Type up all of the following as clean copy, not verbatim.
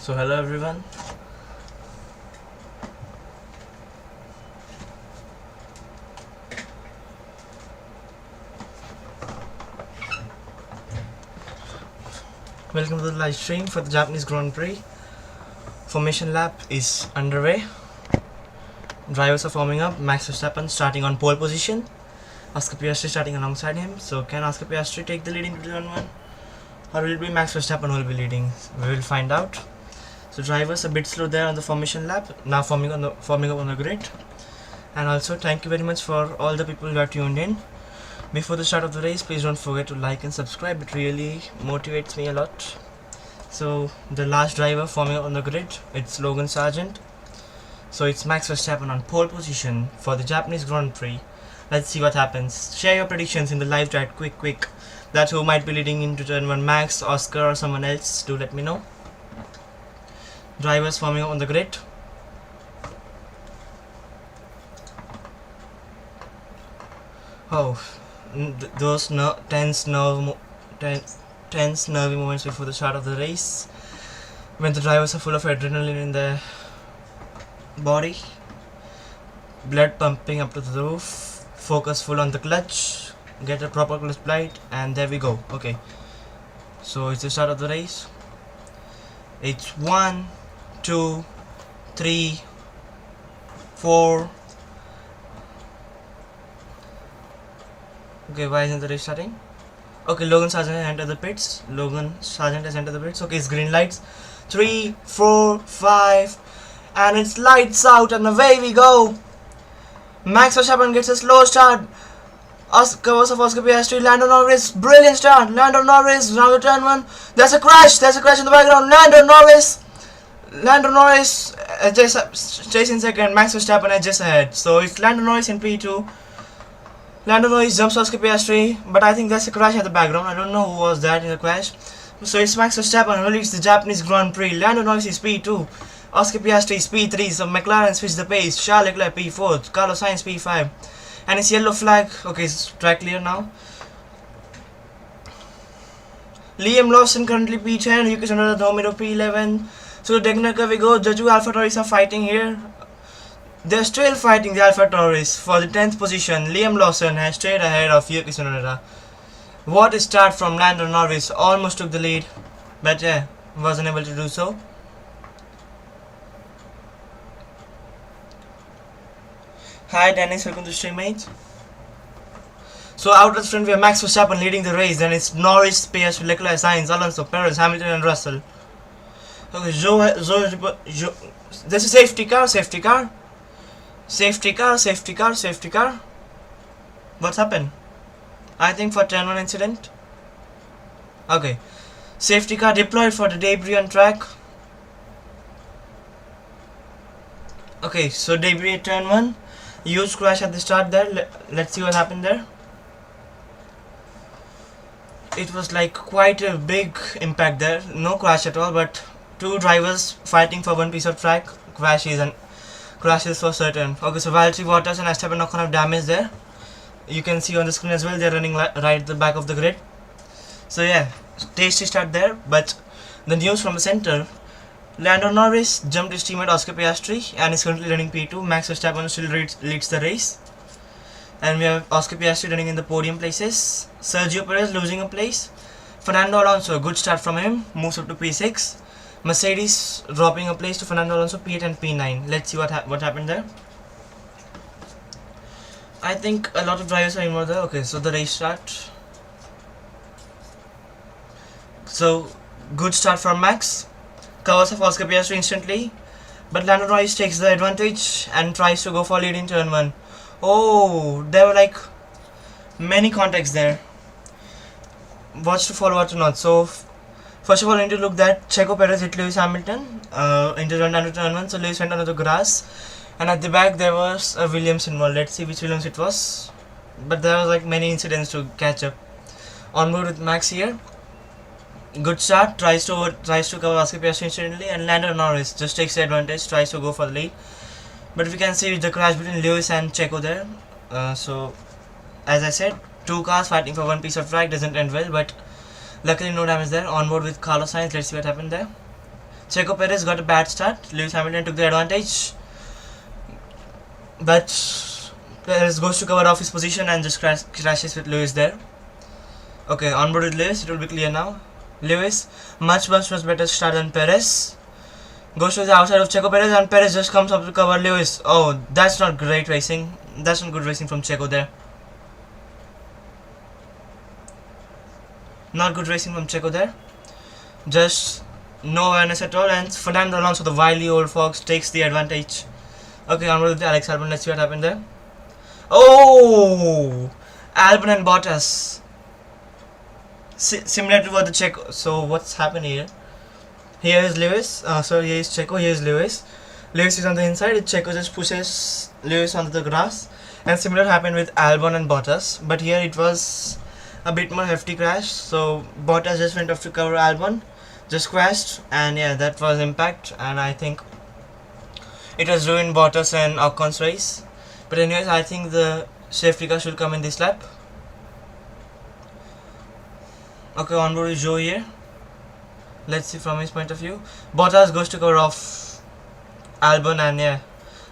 So hello everyone. Welcome to the live stream for the Japanese Grand Prix. Formation lap is underway. Drivers are forming up. Max Verstappen starting on pole position. Oscar Piastri starting alongside him. So can Oscar Piastri take the lead into turn 1? Or will it be Max Verstappen who will be leading? We will find out. So drivers a bit slow there on the formation lap. Now forming up on the grid. And also thank you very much for all the people who are tuned in. Before the start of the race, please don't forget to like and subscribe. It really motivates me a lot. So the last driver forming up on the grid, it's Logan Sargent. So it's Max Verstappen on pole position for the Japanese Grand Prix. Let's see what happens. Share your predictions in the live chat, quick. That's who might be leading into turn 1, Max, Oscar or someone else. Do let me know. Drivers forming up on the grid. Oh, those tense nervy moments before the start of the race, when the drivers are full of adrenaline in their body, blood pumping up to the roof, focus full on the clutch, get a proper clutch plate, and there we go. Okay, so it's the start of the race. It's 1, 2, 3, 4. Okay, why isn't the race starting? Okay, Logan Sargent has entered the pits. Okay, it's green lights. 3, 4, 5, and it's lights out, and away we go. Max Verstappen gets a slow start. Covers of Oscar Piastri. Lando Norris, brilliant start. Lando Norris, now the turn 1. There's a crash in the background. Lando Norris just chasing second. Max Verstappen is just ahead. So it's Lando Norris in P2. Lando Norris jumps Oscar Piastri, but I think there's a crash at the background. I don't know who was that in the crash. So it's Max Verstappen who leads the Japanese Grand Prix. Lando Norris is P2. Oscar Piastri is P3. So McLaren switched the pace. Charles Leclerc P4. Carlos Sainz P5. And it's yellow flag. Okay, it's track clear now. Liam Lawson currently P10. Yuki Tsunoda Domino P11. So the technical we go. The two Alpha Tauris are fighting here. They're still fighting the Alpha Tauris for the 10th position. Liam Lawson has straight ahead of Yuki Tsunoda. What a start from Lando Norris. Almost took the lead, but yeah, wasn't able to do so. Hi Dennis, welcome to the stream, mate. So out of front we have Max Verstappen leading the race. Then it's Norris, Piastri, Leclerc, Sainz, Alonso, Perez, Hamilton and Russell. Okay, there's a safety car. Safety car. What's happened? I think for turn 1 incident. Okay. Safety car deployed for the debris on track. Okay, so debris at turn 1. Huge crash at the start there. Let's see what happened there. It was like quite a big impact there. No crash at all, but two drivers fighting for one piece of track. Crashes for certain. Okay, so Valtteri Bottas and Verstappen not gonna have damage there. You can see on the screen as well, they're running right at the back of the grid. So yeah, tasty start there. But the news from the center, Lando Norris jumped his teammate Oscar Piastri and is currently running P2. Max Verstappen still leads the race. And we have Oscar Piastri running in the podium places. Sergio Perez losing a place. Fernando Alonso, good start from him, moves up to P6. Mercedes dropping a place to Fernando Alonso, P8 and P9. Let's see what happened there. I think a lot of drivers are involved there. Okay, so the race start. So good start from Max. Covers of Oscar Piastri instantly, but Lando Norris takes the advantage and tries to go for lead in turn 1. Oh, there were like many contacts there. What's to follow, what to not. So first of all, I need to look that Checo Perez hit Lewis Hamilton into turn 1. So Lewis went onto the grass. And at the back there was a Williams involved. Let's see which Williams it was. But there was like many incidents to catch up. On board with Max here. Good start. Tries to cover Oscar Piastri instantly, and Lando Norris just takes the advantage. Tries to go for the lead. But we can see the crash between Lewis and Checo there. So as I said, two cars fighting for one piece of track doesn't end well. But luckily no damage there. On board with Carlos Sainz. Let's see what happened there. Checo Perez got a bad start. Lewis Hamilton took the advantage, but Perez goes to cover off his position and just crashes with Lewis there. Okay, onboard with Lewis, it will be clear now. Lewis, much better start than Perez. Goes to the outside of Checo Perez and Perez just comes up to cover Lewis. Oh, that's not great racing. That's not good racing from Checo there. Not good racing from Checo there. Just no awareness at all, and Fernando Alonso, the wily old fox, takes the advantage. Okay, onward with Alex Albon. Let's see what happened there. Oh! Albon and Bottas. Similar to what the Checo. So what's happened here? Here is Lewis. Here is Checo. Here is Lewis. Lewis is on the inside. Checo just pushes Lewis onto the grass. And similar happened with Albon and Bottas. But here it was a bit more hefty crash. So Bottas just went off to cover Albon. Just crashed. And yeah, that was impact. And I think it has ruined Bottas and Ocon's race. But anyways, I think the safety car should come in this lap. Okay, onboard is Joe here. Let's see from his point of view. Bottas goes to cover off Albon, and yeah,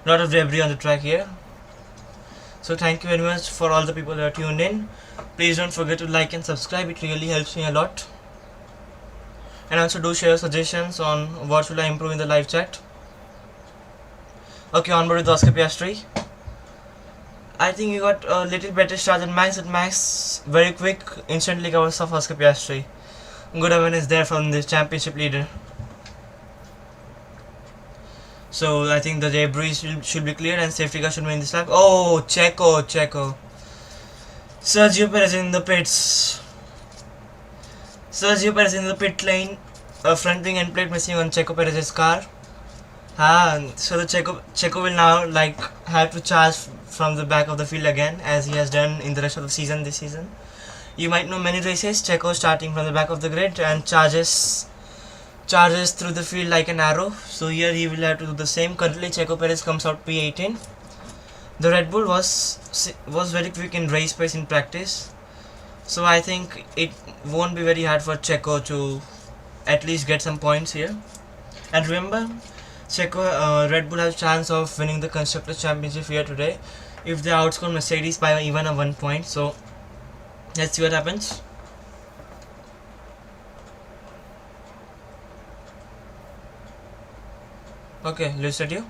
lot of debris on the track here. So thank you very much for all the people that are tuned in. Please don't forget to like and subscribe. It really helps me a lot. And also do share suggestions on what should I improve in the live chat. Okay, onboard with Oscar Piastri. I think he got a little better start than Max, but Max very quick instantly covers off Oscar Piastri. Good awareness there from the championship leader. So I think the debris should be cleared and safety car should be in this lap. Oh, Checo. Sergio Perez in the pits. Sergio Perez in the pit lane. A front wing end plate missing on Checo Perez's car. So the Checo will now have to charge from the back of the field again, as he has done in the rest of the season this season. You might know many races, Checo starting from the back of the grid and charges through the field like an arrow. So here he will have to do the same. Currently Checo Perez comes out P18. The Red Bull was very quick in race pace in practice. So I think it won't be very hard for Checo to at least get some points here. And remember, Red Bull has a chance of winning the Constructors' Championship here today if they outscore Mercedes by even a 1 point. So let's see what happens. Okay, Lewis Radio.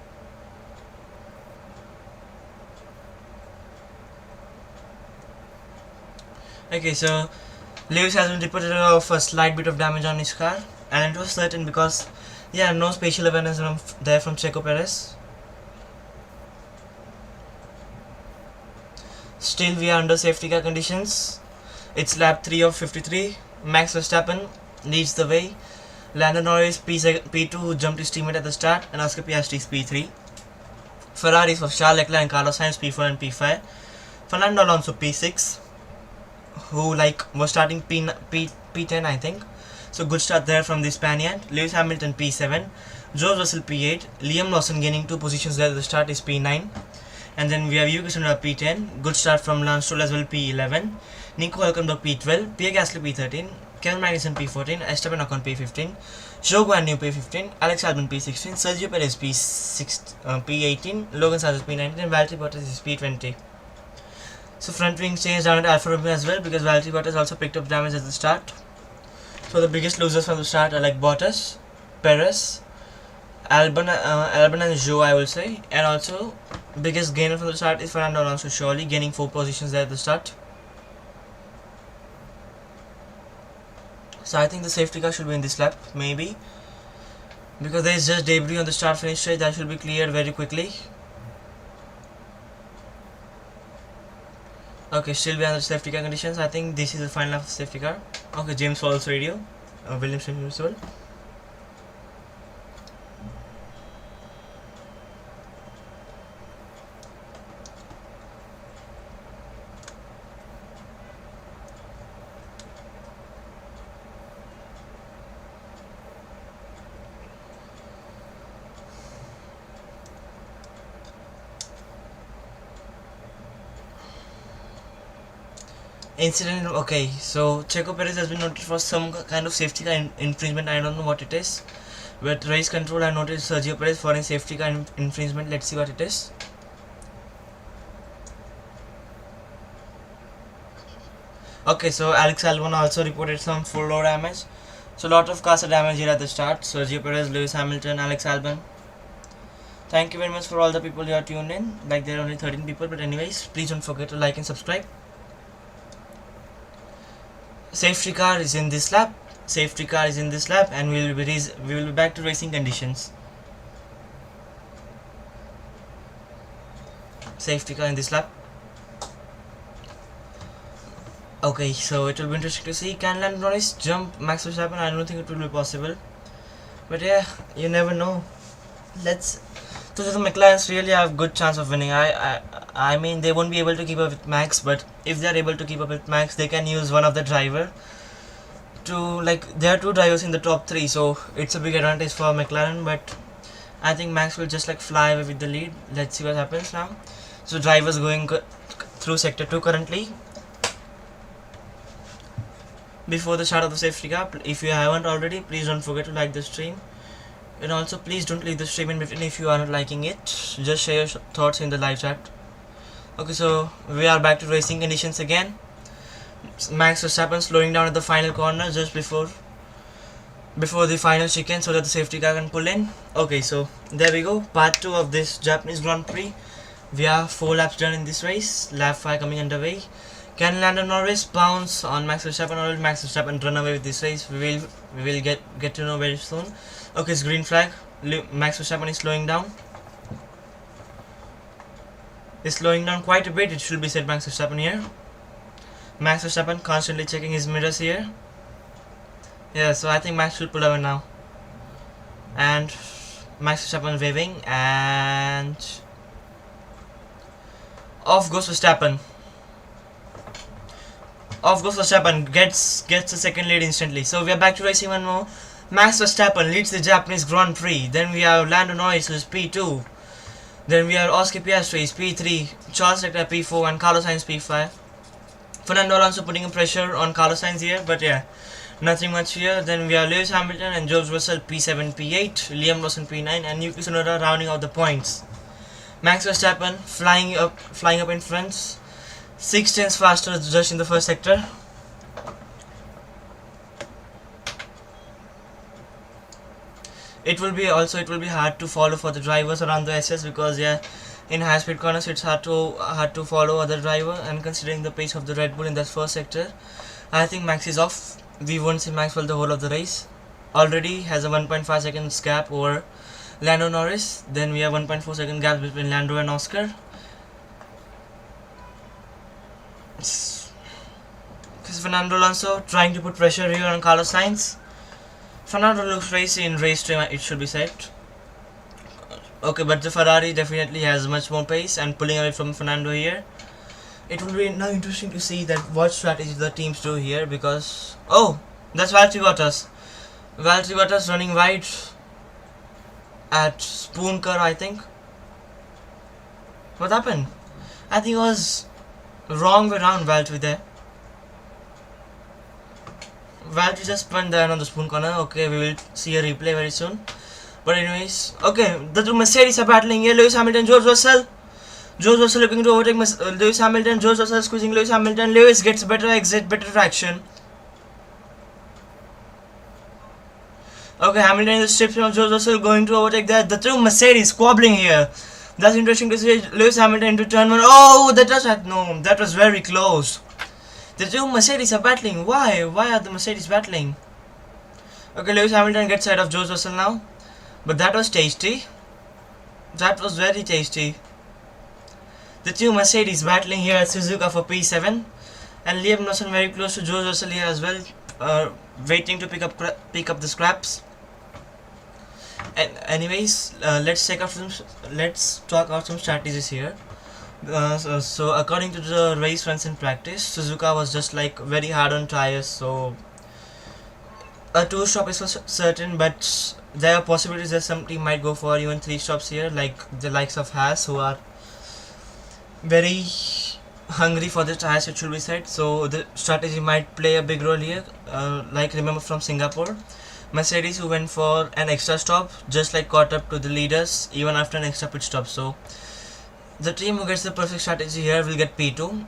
Okay, so Lewis has been reported of a slight bit of damage on his car, and it was certain because no spatial awareness there from Checo Perez. Still we are under safety car conditions. It's lap 3 of 53. Max Verstappen leads the way. Lando Norris P2, who jumped his teammate at the start, and Oscar Piastri is P3. Ferraris of Charles Leclerc and Carlos Sainz P4 and P5. Fernando Alonso P6, who was starting P10 I think. So good start there from the Spaniard. Lewis Hamilton P7, George Russell P8, Liam Lawson gaining 2 positions there at the start is P9. And then we have Yuki Tsunoda P10, good start from Lance Stroll as well P11, Nico Hülkenberg P12, Pierre Gasly P13, Kevin Magnussen P14, Esteban Ocon P15, Zhou Guanyu P15, Alex Albon P16, Sergio Perez P18, Logan Sargent P19, and Valtteri Bottas is P20. So front wing changed down at Alfa Romeo as well because Valtteri Bottas also picked up damage at the start. So the biggest losers from the start are Bottas, Perez, Albon and Zhou, I will say, and also biggest gainer from the start is Fernando Alonso, surely gaining 4 positions there at the start. So I think the safety car should be in this lap, maybe, because there is just debris on the start finish straight that should be cleared very quickly. Okay, still we are under safety car conditions. I think this is the final lap of safety car. Okay, James Falls radio, Williams Municipal. Incident. Okay, so Checo Perez has been noted for some kind of safety car infringement. I don't know what it is. With race control, I noticed Sergio Perez for a safety car infringement. Let's see what it is. Okay, so Alex Albon also reported some full load damage. So a lot of cars are damaged here at the start. Sergio Perez, Lewis Hamilton, Alex Albon. Thank you very much for all the people who are tuned in. Like there are only 13 people, but anyways, please don't forget to like and subscribe. Safety car is in this lap. Safety car is in this lap, and we will be back to racing conditions. Safety car in this lap. Okay, so it will be interesting to see. Can Lando Norris jump Max Verstappen? I don't think it will be possible, but yeah, you never know. So the McLarens really have good chance of winning. I mean, they won't be able to keep up with Max, but if they are able to keep up with Max, they can use one of the driver to, like, there are two drivers in the top 3, so it's a big advantage for McLaren. But I think Max will just like fly away with the lead. Let's see what happens now. So drivers going through sector 2 currently. Before the start of the safety car, if you haven't already, please don't forget to like the stream. And also, please don't leave the stream in between if you are not liking it. Just share your thoughts in the live chat. Okay, so we are back to racing conditions again. Max Verstappen slowing down at the final corner just before the final chicane so that the safety car can pull in. Okay, so there we go. Part 2 of this Japanese Grand Prix. We have 4 laps done in this race. Lap 5 coming underway. Can Lando Norris bounce on Max Verstappen, or will Max Verstappen run away with this race? We will get to know very soon. Okay, it's green flag. Max Verstappen is slowing down. He's slowing down quite a bit. It should be said, Max Verstappen here. Max Verstappen constantly checking his mirrors here. Yeah, so I think Max should pull over now. And Max Verstappen waving, and off goes Verstappen. Off goes Verstappen, gets a second lead instantly. So we are back to racing one more. Max Verstappen leads the Japanese Grand Prix. Then we have Lando Norris, who is P2. Then we have Oscar Piastri, P3. Charles Leclerc, P4, and Carlos Sainz, P5. Fernando Alonso putting pressure on Carlos Sainz here, but yeah, nothing much here. Then we have Lewis Hamilton and George Russell, P7, P8. Liam Lawson, P9, and Yuki Tsunoda rounding out the points. Max Verstappen flying up in front. 6 tenths faster just in the first sector. It will be hard to follow for the drivers around the SS, because yeah, in high speed corners it's hard to follow other driver, and considering the pace of the Red Bull in that first sector, I think Max is off. We won't see Max for the whole of the race. Already has a 1.5 seconds gap over Lando Norris. Then we have 1.4 second gap between Lando and Oscar. Because Fernando Alonso trying to put pressure here on Carlos Sainz. Fernando looks racy in race trim, it should be said. Okay, but the Ferrari definitely has much more pace and pulling away from Fernando here. It will be now interesting to see that what strategy the teams do here, because oh, that's Valtteri Bottas. Valtteri Bottas running wide at Spoon Car, I think. What happened? I think it was wrong way around Valtteri there. Valtteri just spun there on the Spoon corner. Okay, we will see a replay very soon. But anyways, okay, the two Mercedes are battling here. Lewis Hamilton, George Russell. George Russell looking to overtake Lewis Hamilton. George Russell squeezing Lewis Hamilton. Lewis gets better exit, better traction. Okay, Hamilton in the strips from George Russell going to overtake that. The two Mercedes squabbling here. That's interesting to see. Lewis Hamilton into turn 1. Oh, that was very close. The two Mercedes are battling. Why? Why are the Mercedes battling? Okay, Lewis Hamilton gets ahead of George Russell now. But that was tasty. That was very tasty. The two Mercedes battling here at Suzuka for P7. And Liam Lawson very close to George Russell here as well. Waiting to pick up the scraps. And anyways, let's talk about some strategies here. So according to the race runs in practice, Suzuka was just like very hard on tires, so a 2 stop is for certain, but there are possibilities that some team might go for even 3 stops here, like the likes of Haas, who are very hungry for the tires, it should be said. So the strategy might play a big role here, like remember from Singapore Mercedes, who went for an extra stop, just like caught up to the leaders even after an extra pit stop. So the team who gets the perfect strategy here will get P2.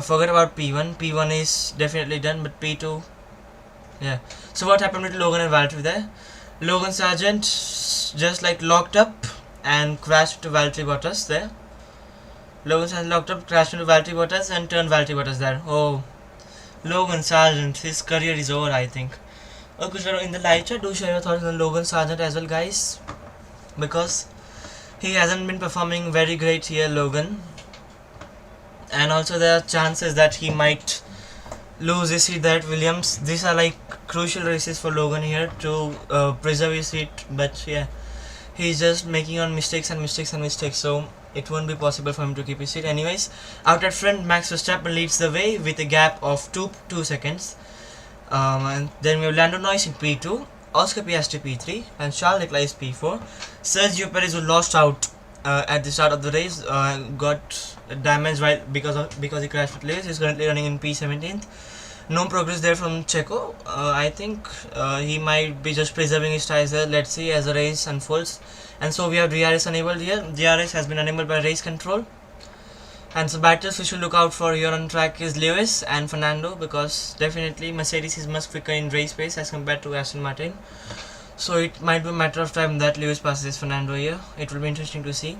Forget about P1. P1 is definitely done, but P2, yeah. So what happened with Logan and Valtteri there? Logan Sargent just like locked up and crashed into Valtteri Bottas there. Logan Sargent locked up, crashed into Valtteri Bottas and turned Valtteri Bottas there. Oh, Logan Sargent, his career is over, I think. Okay, so in the live chat, do share your thoughts on Logan Sargent as well, guys, because he hasn't been performing very great here, Logan, and also there are chances that he might lose his seat there at Williams. These are like crucial races for Logan here to preserve his seat, but yeah, he's just making on mistakes and mistakes and mistakes, so it won't be possible for him to keep his seat. Anyways, out at front, Max Verstappen leads the way with a gap of 2 seconds. And then we have Lando Norris in P2, Oscar Piastri P3, and Charles Leclerc is P4. Sergio Perez, who lost out at the start of the race, got damaged because he crashed with Lewis, is currently running in P17th. No progress there from Checo. I think he might be just preserving his tyres there. Let's see as the race unfolds. And so we have DRS enabled here. DRS has been enabled by race control. And so battles we should look out for here on track is Lewis and Fernando, because definitely Mercedes is much quicker in race pace as compared to Aston Martin. So it might be a matter of time that Lewis passes Fernando here. It will be interesting to see.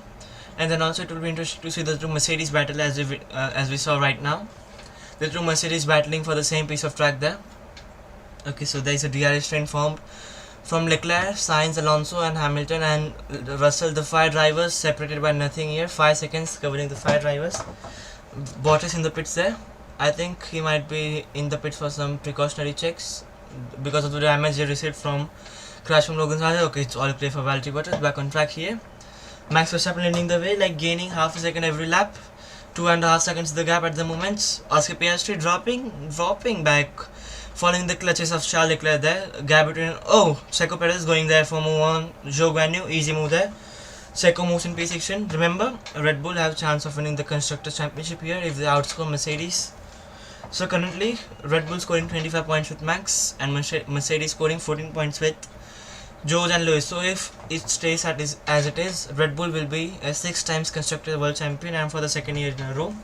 And then also it will be interesting to see the two Mercedes battle as we saw right now. The two Mercedes battling for the same piece of track there. Okay, so there is a DRS train formed from Leclerc, Sainz, Alonso and Hamilton and Russell, the 5 drivers separated by nothing here. 5 seconds covering the 5 drivers. Bottas in the pits there. I think he might be in the pits for some precautionary checks because of the damage he received from crash from Logan Sargent. Okay, it's all clear for Valtteri Bottas. Back on track here. Max Verstappen leading the way, like gaining half a second every lap. 2.5 seconds the gap at the moment. Oscar Piastri dropping back, following the clutches of Charles Leclerc there. Gap between, oh, Checo Perez going there for move on. Zhou Guanyu, easy move there. Checo moves in P16. Remember, Red Bull have chance of winning the Constructors' Championship here if they outscore Mercedes. So currently, Red Bull scoring 25 points with Max and Mercedes scoring 14 points with George and Lewis. So if it stays as it is, Red Bull will be a 6 times Constructors World Champion and for the second year in a row.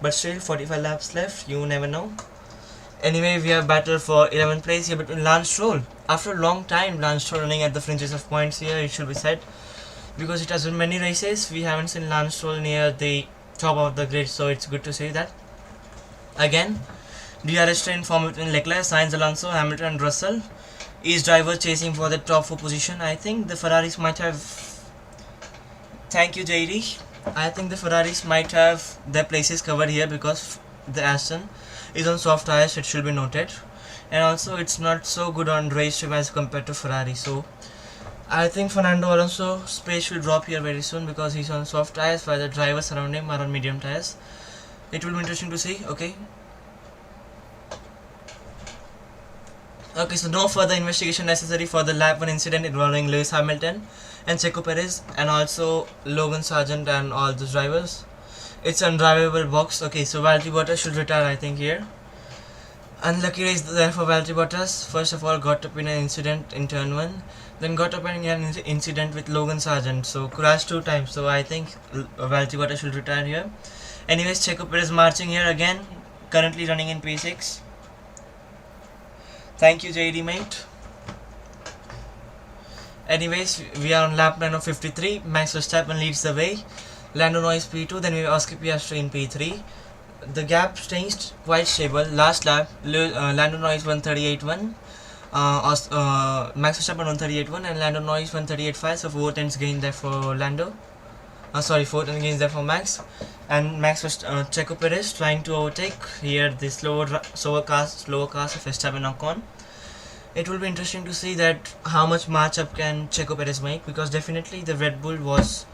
But still, 45 laps left, you never know. Anyway, we have battle for 11th place here between Lance Stroll. After a long time, Lance Stroll running at the fringes of points here, it should be said. Because it has been many races, we haven't seen Lance Stroll near the top of the grid, so it's good to see that. Again, DRS train formed between Leclerc, Sainz, Alonso, Hamilton and Russell. Each driver chasing for the top 4 position. I think the Ferraris might have... Thank you, JD. I think the Ferraris might have their places covered here because the Aston is on soft tires, it should be noted. And also it's not so good on race trim as compared to Ferrari. So I think Fernando Alonso's pace will drop here very soon because he's on soft tires while the drivers around him are on medium tires. It will be interesting to see. Okay, so no further investigation necessary for the lap 1 incident involving Lewis Hamilton and Checo Perez and also Logan Sargent and all the drivers. It's an undrivable box. Okay, so Valtteri Bottas should retire, I think, here. Unlucky race there for Valtteri Bottas. First of all, got up in an incident in turn 1, then got up in an incident with Logan Sargent, so crashed 2 times. So I think Valtteri Bottas should retire here. Anyways, Checo Perez marching here again, currently running in P6. Thank you, JD mate. Anyways, we are on lap 9 of 53. Max Verstappen leads the way. Lando Norris P2, then we have Oscar Piastri in P3. The gap changed quite stable. Last lap, Lando Norris won 38.1. Max Verstappen won 38.1 and Lando Norris won 38.5. So 4 tenths gain there for Lando. 4 tenths gains there for Max. And Checo Perez trying to overtake here the slower cast of Verstappen Ocon. It will be interesting to see that how much matchup can Checo Perez make, because definitely the Red Bull was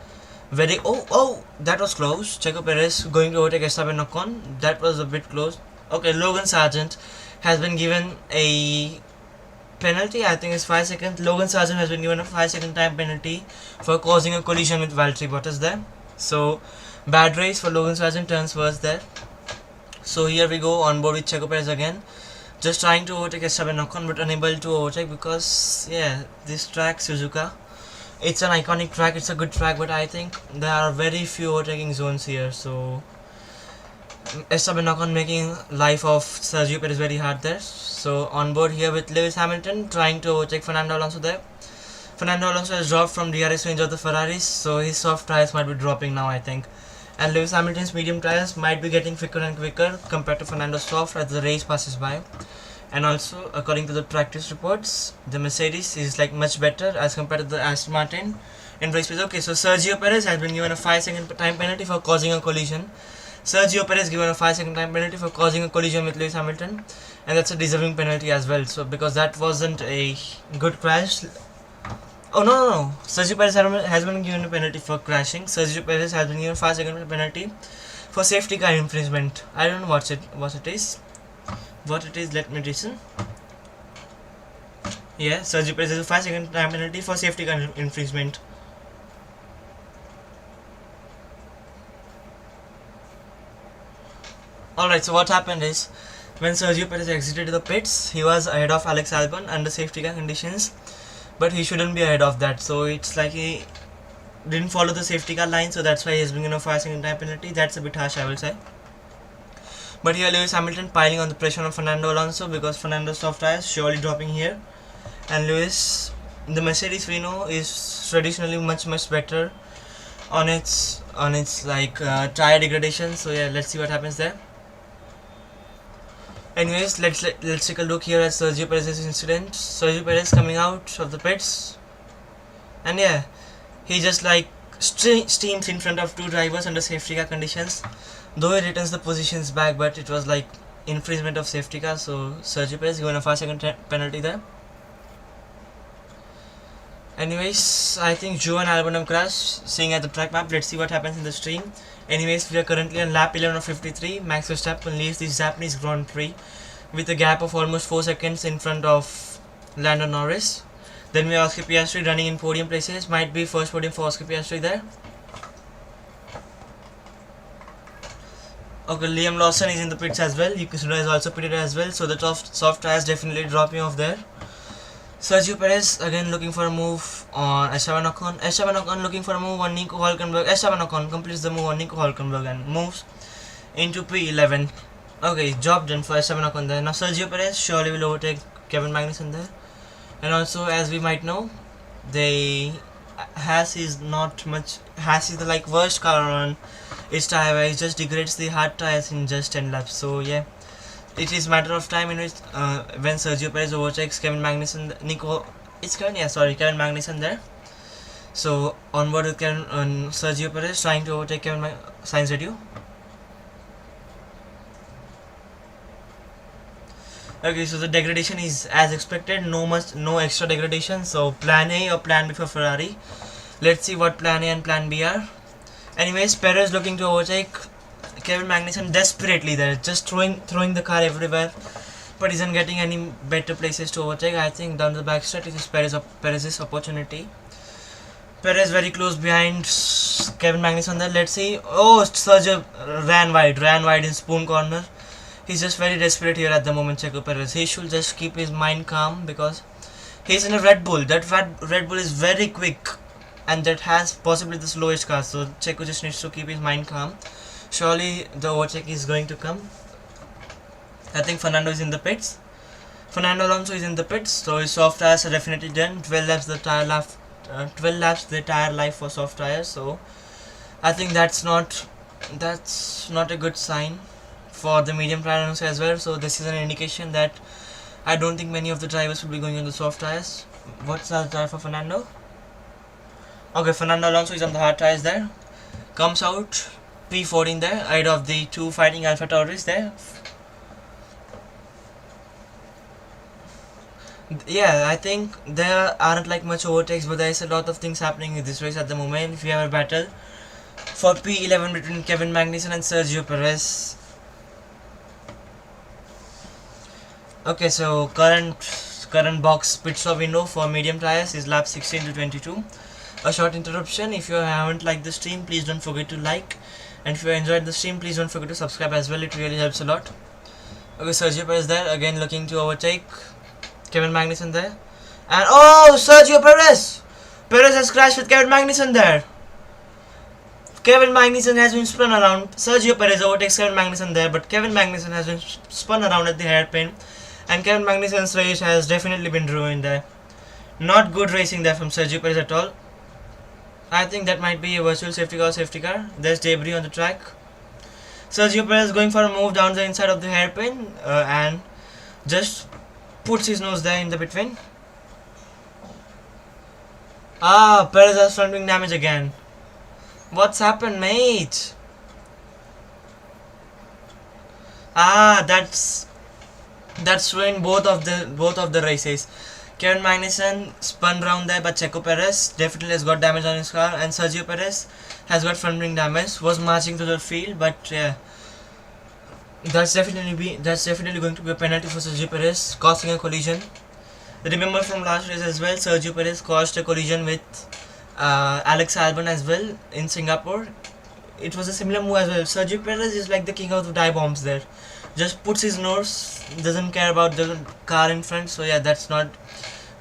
very that was close. Checo Perez going to overtake Verstappen Ocon, that was a bit close. Okay, Logan Sargent has been given a penalty, I think it's 5 seconds. Logan Sargent has been given a 5-second time penalty for causing a collision with Valtteri Bottas there. So bad race for Logan Sargent, turns worse there. So here we go on board with Checo Perez again. just trying to overtake Esteban Ocon but unable to overtake because yeah, this track Suzuka, it's an iconic track, it's a good track, but I think there are very few overtaking zones here, so Esteban Ocon making life of Sergio Perez very hard there. So on board here with Lewis Hamilton trying to overtake Fernando Alonso there. Fernando Alonso has dropped from DRS range of the Ferraris, so his soft tyres might be dropping now, I think. And Lewis Hamilton's medium tyres might be getting quicker and quicker compared to Fernando's soft as the race passes by. And also, according to the practice reports, the Mercedes is like much better as compared to the Aston Martin in race pace. Okay, so Sergio Perez has been given a 5-second time penalty for causing a collision. Sergio Perez given a 5-second time penalty for causing a collision with Lewis Hamilton, and that's a deserving penalty as well. So because that wasn't a good crash. Oh no. Sergio Perez has been given a penalty for crashing. Sergio Perez has been given a 5-second penalty for safety car infringement. I don't know what it is. What it is, let me listen. Yeah, Sergio Perez has a 5-second time penalty for safety car infringement. Alright, so what happened is, when Sergio Perez exited the pits, he was ahead of Alex Albon under safety car conditions, but he shouldn't be ahead of that, so it's like he didn't follow the safety car line, so that's why he's bringing a 5-second time penalty. That's a bit harsh, I will say. But here Lewis Hamilton piling on the pressure on Fernando Alonso because Fernando's soft tyres surely dropping here, and Lewis, the Mercedes we know is traditionally much better on its like tire degradation. So yeah, let's see what happens there. Anyways, let's take a look here at Sergio Perez's incident. Sergio Perez coming out of the pits, and yeah, he just like steams in front of two drivers under safety car conditions. Though he returns the positions back, but it was like infringement of safety car, so Sergio Perez given a 5-second penalty there. Anyways, I think Joe and Albon have crashed. Seeing at the track map, let's see what happens in the stream. Anyways, we are currently on lap 11 of 53. Max Verstappen leads the Japanese Grand Prix with a gap of almost 4 seconds in front of Lando Norris. Then we have Oscar Piastri running in podium places. Might be first podium for Oscar Piastri there. Okay, Liam Lawson is in the pits as well. Yuki Tsunoda is also pitted as well. So the soft tyres definitely dropping off there. Sergio Perez again looking for a move on Esteban Ocon. Esteban Ocon looking for a move on Nico Hülkenberg. Esteban Ocon completes the move on Nico Hülkenberg and moves into P11. Okay, job done for Esteban Ocon there. Now Sergio Perez surely will overtake Kevin Magnussen there. And also, as we might know, Haas is the like worst car on its tyre where it just degrades the hard tyres in just 10 laps. So yeah, it is matter of time in which when Sergio Perez overtakes Kevin Magnussen, Kevin Magnussen there. So onward with Sergio Perez trying to overtake Kevin Sainz radio. Okay, so the degradation is as expected, no extra degradation. So plan A or plan B for Ferrari. Let's see what plan A and plan B are. Anyways, Perez looking to overtake Kevin Magnussen desperately there, just throwing the car everywhere, but isn't getting any better places to overtake. I think down the backstretch it is Perez's opportunity. Perez very close behind Kevin Magnussen there. Let's see. Oh, Sergio ran wide in spoon corner. He's just very desperate here at the moment, Checo Perez. He should just keep his mind calm because he's in a Red Bull. That Red Bull is very quick and that has possibly the slowest car. So Checo just needs to keep his mind calm. Surely the overtake is going to come. I think Fernando is in the pits. Fernando Alonso is in the pits. So his soft tires are definitely done. 12 laps the tire life for soft tires. So I think that's not a good sign for the medium tires as well. So this is an indication that I don't think many of the drivers will be going on the soft tires. What's the tire for Fernando? Okay, Fernando Alonso is on the hard tires there. Comes out P14 there, ahead of the two fighting Alpha Tauris there. Yeah, I think there aren't like much overtakes, but there is a lot of things happening in this race at the moment. We have a battle for P11 between Kevin Magnussen and Sergio Perez. Okay, so current box pit stop window for medium tires is lap 16 to 22. A short interruption. If you haven't liked the stream, please don't forget to like, and if you enjoyed the stream, please don't forget to subscribe as well. It really helps a lot. Okay, Sergio Perez there again looking to overtake Kevin Magnussen there. And oh, Sergio Perez! Perez has crashed with Kevin Magnussen there. Kevin Magnussen has been spun around. Sergio Perez overtakes Kevin Magnussen there, but Kevin Magnussen has been spun around at the hairpin. And Kevin Magnussen's race has definitely been ruined there. Not good racing there from Sergio Perez at all. I think that might be a virtual safety car. There's debris on the track. Sergio Perez going for a move down the inside of the hairpin and just puts his nose there in the between. Ah, Perez has front wing damage again. What's happened, mate? Ah, that's ruined both of the races. Kevin Magnussen spun round there, but Checo Perez definitely has got damage on his car, and Sergio Perez has got front wing damage. Was marching through the field, but yeah, that's definitely going to be a penalty for Sergio Perez, causing a collision. Remember from last race as well, Sergio Perez caused a collision with Alex Albon as well in Singapore. It was a similar move as well. Sergio Perez is like the king of the dive bombs there. Just puts his nose, doesn't care about the car in front. So yeah, that's not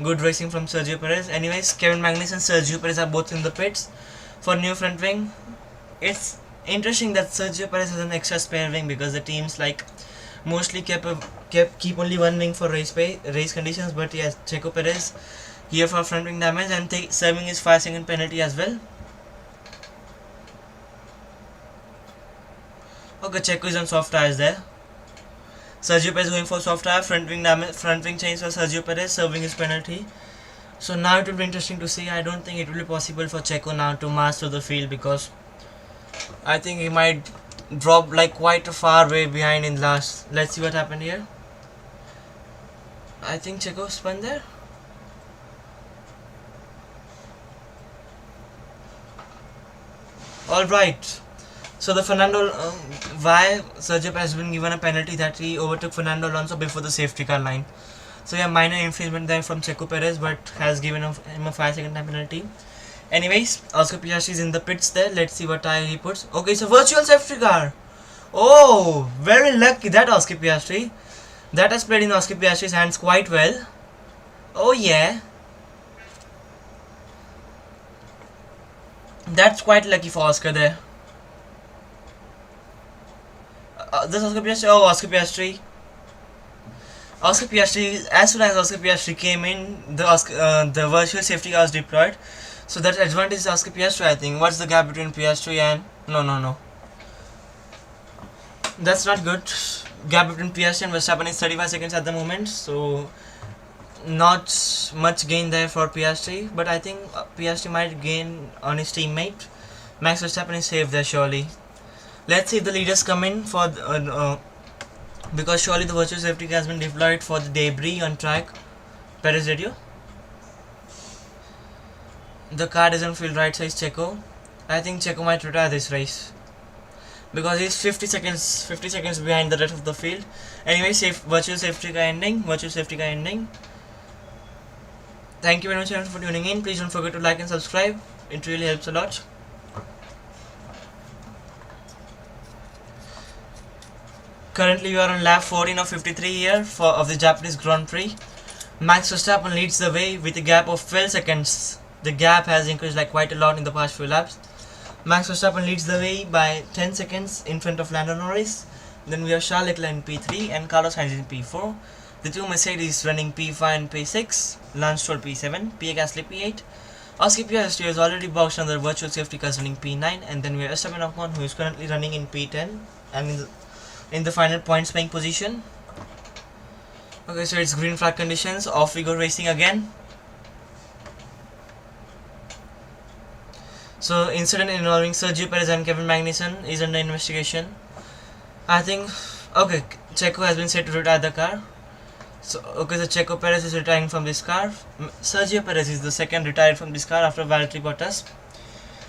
good racing from Sergio Perez. Anyways, Kevin Magnussen and Sergio Perez are both in the pits for new front wing. It's interesting that Sergio Perez has an extra spare wing because the teams like mostly keep only one wing for race conditions. But yes, Checo Perez here for front wing damage and serving his 5-second penalty as well. Okay, Checo is on soft tires there. Sergio Perez going for soft tire, front wing change for Sergio Perez, serving his penalty. So now it will be interesting to see. I don't think it will be possible for Checo now to march through the field because I think he might drop like quite a far way behind in last. Let's see what happened here. I think Checo spun there. Alright. So the why Sergio has been given a penalty that he overtook Fernando Alonso before the safety car line. So yeah, minor infringement there from Checo Perez, but has given him a 5-second time penalty. Anyways, Oscar Piastri is in the pits there. Let's see what tire he puts. Okay, it's a virtual safety car. Oh, very lucky that Oscar Piastri. That has played in Oscar Piastri's hands quite well. Oh yeah. That's quite lucky for Oscar there. This Oscar Piastri. Oh, Oscar Piastri. As soon as Oscar Piastri came in, the virtual safety car was deployed. So that advantage is Oscar Piastri, I think. What's the gap between Piastri and... No. That's not good. Gap between Piastri and Verstappen is 35 seconds at the moment. So not much gain there for Piastri. But I think Piastri might gain on his teammate. Max Verstappen is safe there surely. Let's see if the leaders come in for because surely the virtual safety car has been deployed for the debris on track. Perez radio. The car doesn't feel right, says Checo. I think Checo might retire this race because he's 50 seconds behind the rest of the field. Anyway, virtual safety car ending. Thank you very much for tuning in. Please don't forget to like and subscribe. It really helps a lot. Currently we are on lap 14 of 53 here of the Japanese Grand Prix. Max Verstappen leads the way with a gap of 12 seconds. The gap has increased like quite a lot in the past few laps. Max Verstappen leads the way by 10 seconds in front of Lando Norris. Then we have Charles Leclerc in P3 and Carlos Sainz in P4. The two Mercedes running P5 and P6. Lance Stroll P7, Pierre Gasly P8. Oscar Piastri has already boxed on the virtual safety cars running P9, and then we have Esteban Ocon who is currently running in P10 and in the final points paying position. Okay, so it's green flag conditions. Off we go racing again. So incident involving Sergio Perez and Kevin Magnussen is under investigation. I think okay, Checo has been set to retire the car. So okay, so Checo Perez is retiring from this car. Sergio Perez is the second retired from this car after Valtteri Bottas.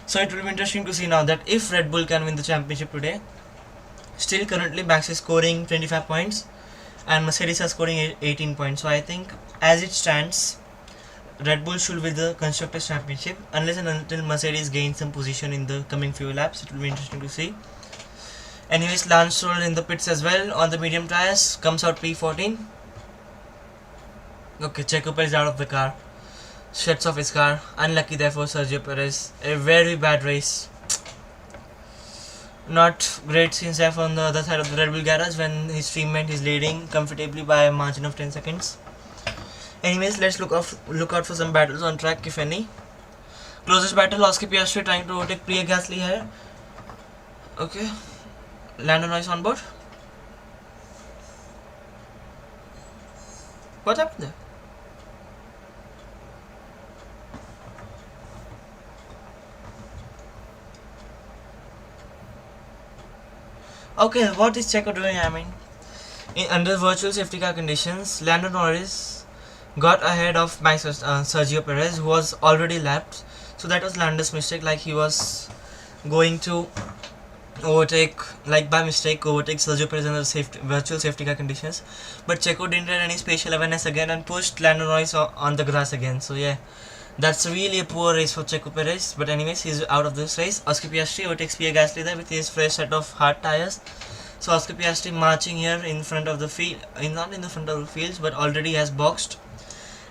So it will be interesting to see now that if Red Bull can win the championship today. Still currently Max is scoring 25 points and Mercedes are scoring 18 points. So I think as it stands, Red Bull should win the Constructors Championship unless and until Mercedes gains some position in the coming few laps. It will be interesting to see. Anyways, Lance Stroll in the pits as well on the medium tires, comes out P14. Okay, Checo Perez out of the car, shuts off his car. Unlucky there for Sergio Perez. A very bad race. Not great scenes there from the other side of the Red Bull garage when his teammate is leading comfortably by a margin of 10 seconds. Anyways, let's look out for some battles on track, if any. Closest battle, Oscar Piastri trying to overtake Prix Gasly here. Okay. Lando Norris on board. What happened there? Okay, what is Checo doing? I mean, under virtual safety car conditions, Lando Norris got ahead of Sergio Perez, who was already lapped. So that was Lando's mistake. Like, he was going to overtake, like by mistake, overtake Sergio Perez under virtual safety car conditions. But Checo didn't have any spatial awareness again and pushed Lando Norris on the grass again. So yeah, that's really a poor race for Checo Perez. But anyways, he's out of this race. Oscar Piastri overtakes Pierre Gasly there with his fresh set of hard tires. So Oscar Piastri marching here in front of the field, not in the front of the fields, but already has boxed,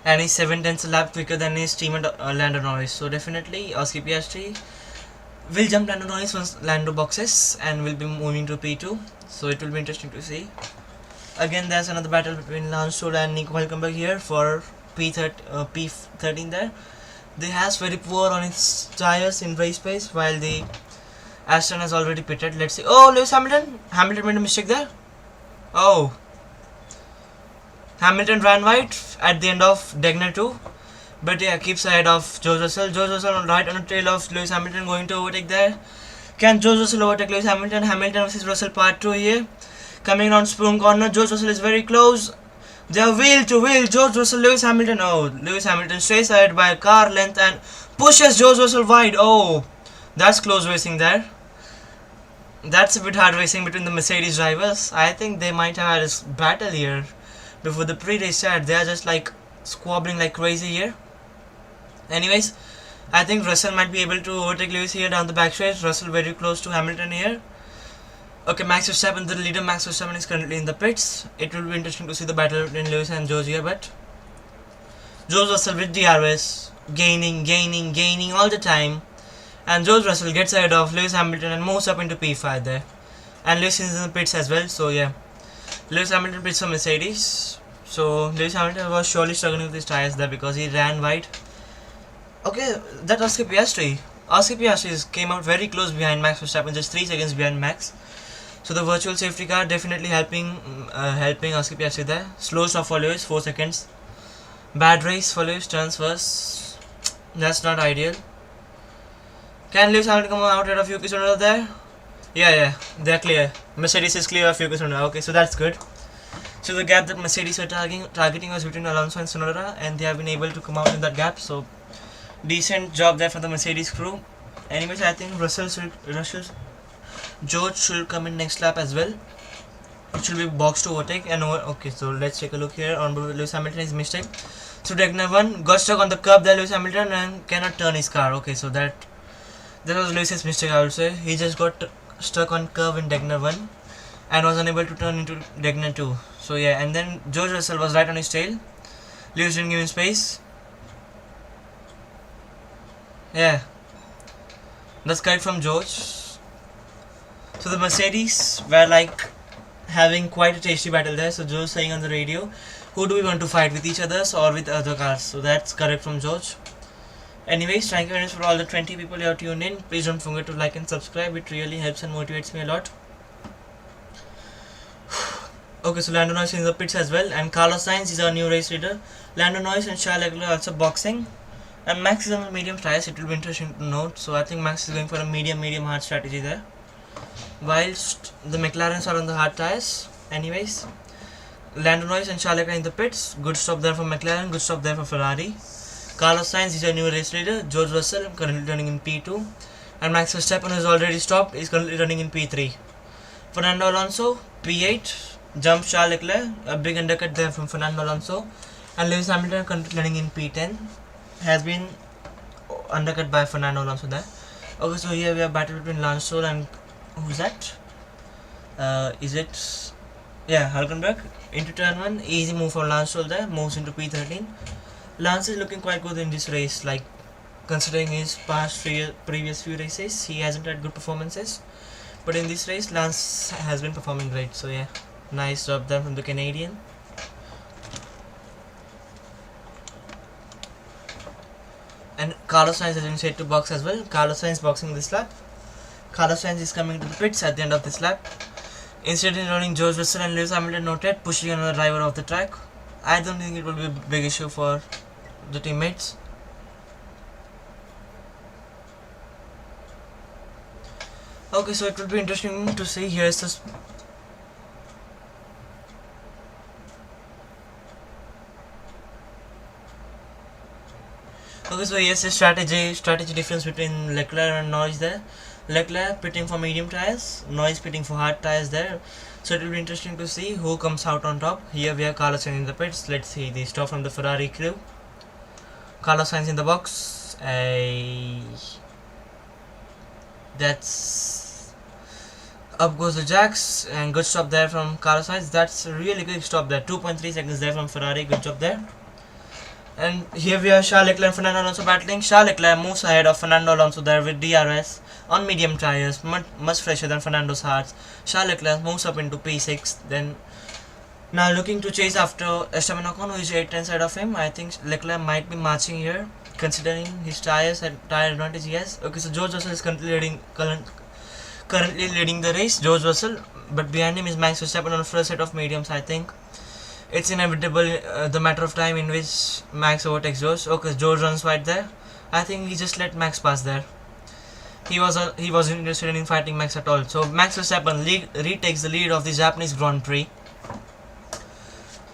and he's 7/10 a lap quicker than his teammate Lando Norris. So definitely Oscar Piastri will jump Lando Norris once Lando boxes and will be moving to P2. So it will be interesting to see. Again, there's another battle between Lance Stroll and Nico Hülkenberg here for P13 there. They has very poor on its tires in race pace, while the Aston has already pitted. Let's see. Oh, Lewis Hamilton. Hamilton made a mistake there. Oh. Hamilton ran wide at the end of Degner 2. But yeah, keeps ahead of George Russell. George Russell right on the tail of Lewis Hamilton, going to overtake there. Can George Russell overtake Lewis Hamilton? Hamilton versus Russell part 2 here. Coming around Spoon corner. George Russell is very close. They are wheel to wheel. George Russell, Lewis Hamilton. Oh, Lewis Hamilton stays ahead by a car length and pushes George Russell wide. Oh, that's close racing there. That's a bit hard racing between the Mercedes drivers. I think they might have had a battle here before the pre-race start. They are just like squabbling like crazy here. Anyways, I think Russell might be able to overtake Lewis here down the backstretch. Russell very close to Hamilton here. Okay, Max Verstappen, the leader Max Verstappen is currently in the pits. It will be interesting to see the battle between Lewis and George here, but George Russell with DRS, gaining all the time. And George Russell gets ahead of Lewis Hamilton and moves up into P5 there. And Lewis is in the pits as well, so yeah. Lewis Hamilton pits for Mercedes. So Lewis Hamilton was surely struggling with his tires there because he ran wide. Okay, that Oscar Piastri. Oscar Piastri came out very close behind Max Verstappen, just 3 seconds behind Max. So the virtual safety car definitely helping Oscar Piastri there. Slow stop for Lewis, 4 seconds. Bad race for Lewis, turns first. That's not ideal. Can Lewis Hamilton come out at a few Tsunoda there? Yeah, they're clear. Mercedes is clear of Yuki Tsunoda. Okay, so that's good. So the gap that Mercedes were targeting was between Alonso and Tsunoda, and they have been able to come out in that gap. So decent job there for the Mercedes crew. Anyways, I think George should come in next lap as well. It should be box to overtake and over. Okay, so let's take a look here on Lewis Hamilton. His mistake. So Degner 1 got stuck on the curb there, Lewis Hamilton, and cannot turn his car. Okay, so that was Lewis's mistake, I would say. He just got stuck on curve in Degner 1 and was unable to turn into Degner 2. So yeah, and then George Russell was right on his tail. Lewis didn't give him space. Yeah, that's correct from George. So the Mercedes were like having quite a tasty battle there. So George saying on the radio, who do we want to fight, with each others or with other cars? So that's correct from George. Anyways, thank you very much for all the 20 people who have tuned in. Please don't forget to like and subscribe. It really helps and motivates me a lot. Okay, so Lando Norris is in the pits as well, and Carlos Sainz is our new race leader. Lando Norris and Charles Leclerc are also boxing, and Max is on the medium tires. It will be interesting to note. So I think Max is going for a medium hard strategy there, whilst the McLarens are on the hard tires. Anyways, Lando Norris and Charles Leclerc are in the pits. Good stop there for McLaren, good stop there for Ferrari. Carlos Sainz is our new race leader. George Russell currently running in P2, and Max Verstappen has already stopped, is currently running in P3. Fernando Alonso P8 jumps Charles Leclerc, a big undercut there from Fernando Alonso, and Lewis Hamilton currently running in P10, has been undercut by Fernando Alonso there. Okay, so here we have battle between Lance Stroll and who's that? Is it? Yeah, Hulkenberg into turn 1. Easy move for Lance Stroll there. Moves into P13. Lance is looking quite good in this race. Like considering his previous few races, he hasn't had good performances. But in this race, Lance has been performing great. So yeah, nice job there from the Canadian. And Carlos Sainz has been set to box as well. Carlos Sainz boxing this lap. Carlos Sainz is coming to the pits at the end of this lap. Instead of running George Russell and Lewis Hamilton noted, pushing another driver off the track. I don't think it will be a big issue for the teammates. Okay, so it will be interesting to see. Here's the okay, so here's the strategy difference between Leclerc and Norris there. Leclerc pitting for medium tires, Norris pitting for hard tires there. So it will be interesting to see who comes out on top. Here we have Carlos Sainz in the pits. Let's see the stop from the Ferrari crew. Carlos Sainz in the box. That's up goes the jacks, and good stop there from Carlos Sainz. That's a really quick stop there. 2.3 seconds there from Ferrari. Good job there. And here we have Charles Leclerc and Fernando Alonso battling. Charles Leclerc moves ahead of Fernando Alonso there with DRS on medium tires, much fresher than Fernando's hards. Charles Leclerc moves up into P6. Then now looking to chase after Esteban Ocon, who is 8 tenths ahead of him. I think Leclerc might be marching here, considering his tires and tire advantage he has. Okay, so George Russell is currently leading the race. George Russell, but behind him is Max Verstappen on the first set of mediums. I think it's inevitable, the matter of time in which Max overtakes George. Okay, George runs wide there. I think he just let Max pass there. He wasn't interested in fighting Max at all. So Max Verstappen retakes the lead of the Japanese Grand Prix.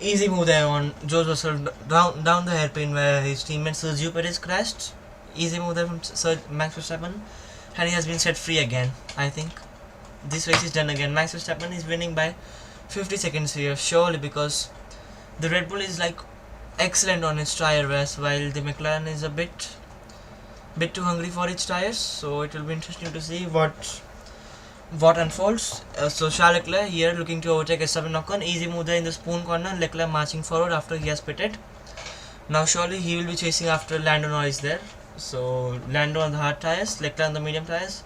Easy move there on George Russell down the hairpin where his teammate Sergio Perez crashed. Easy move there from Max Verstappen, and he has been set free again. I think this race is done again. Max Verstappen is winning by 50 seconds here, surely, because the Red Bull is like excellent on its tire wears, while the McLaren is a bit too hungry for its tires. So it will be interesting to see what unfolds. So Charles Leclerc here looking to overtake Esteban Ocon. Easy move there in the spoon corner. Leclerc marching forward after he has pitted. Now surely he will be chasing after Lando Norris there. So Lando on the hard tires, Leclerc on the medium tires.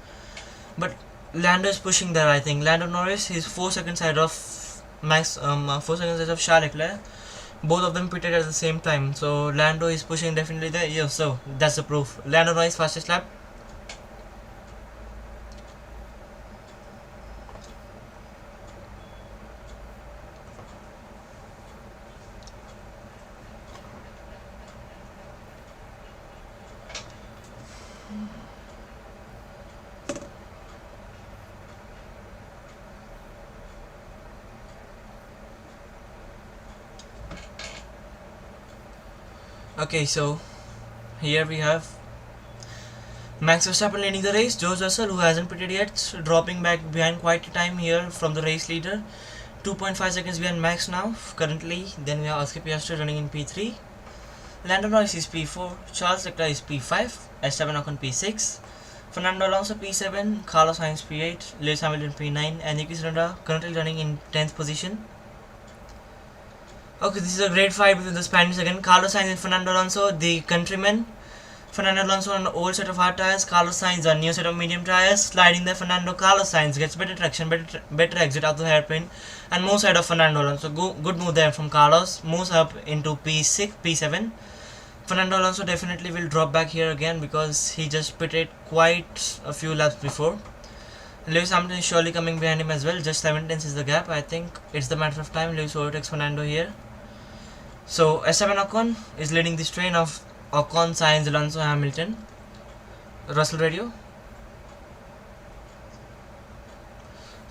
But Lando is pushing there. I think Lando Norris is 4 seconds ahead of 4 seconds ahead of Charles Leclerc. Both of them pitted at the same time. So Lando is pushing definitely there. Yeah, so that's the proof. Lando Norris fastest lap. Okay, so here we have Max Verstappen leading the race. George Russell, who hasn't pitted yet, dropping back behind quite a time here from the race leader. 2.5 seconds behind Max now, currently. Then we have Oscar Piastri running in P3. Lando Norris is P4. Charles Leclerc is P5. Esteban Ocon P6. Fernando Alonso P7. Carlos Sainz P8. Lewis Hamilton P9. And Yuki Tsunoda currently running in 10th position. Okay, this is a great fight between the Spaniards again. Carlos Sainz and Fernando Alonso, the countrymen. Fernando Alonso on an old set of hard tires, Carlos Sainz on new set of medium tires. Sliding there, Carlos Sainz gets better traction, better exit out the hairpin, and moves ahead of Fernando Alonso. Good move there from Carlos. Moves up into P6, P7. Fernando Alonso definitely will drop back here again because he just pitted quite a few laps before. Lewis Hamilton is surely coming behind him as well. Just 7 tenths is the gap. I think it's the matter of time. Lewis overtakes Fernando here. So Esteban Ocon is leading this train of Ocon, Sainz, Alonso, Hamilton. Russell radio.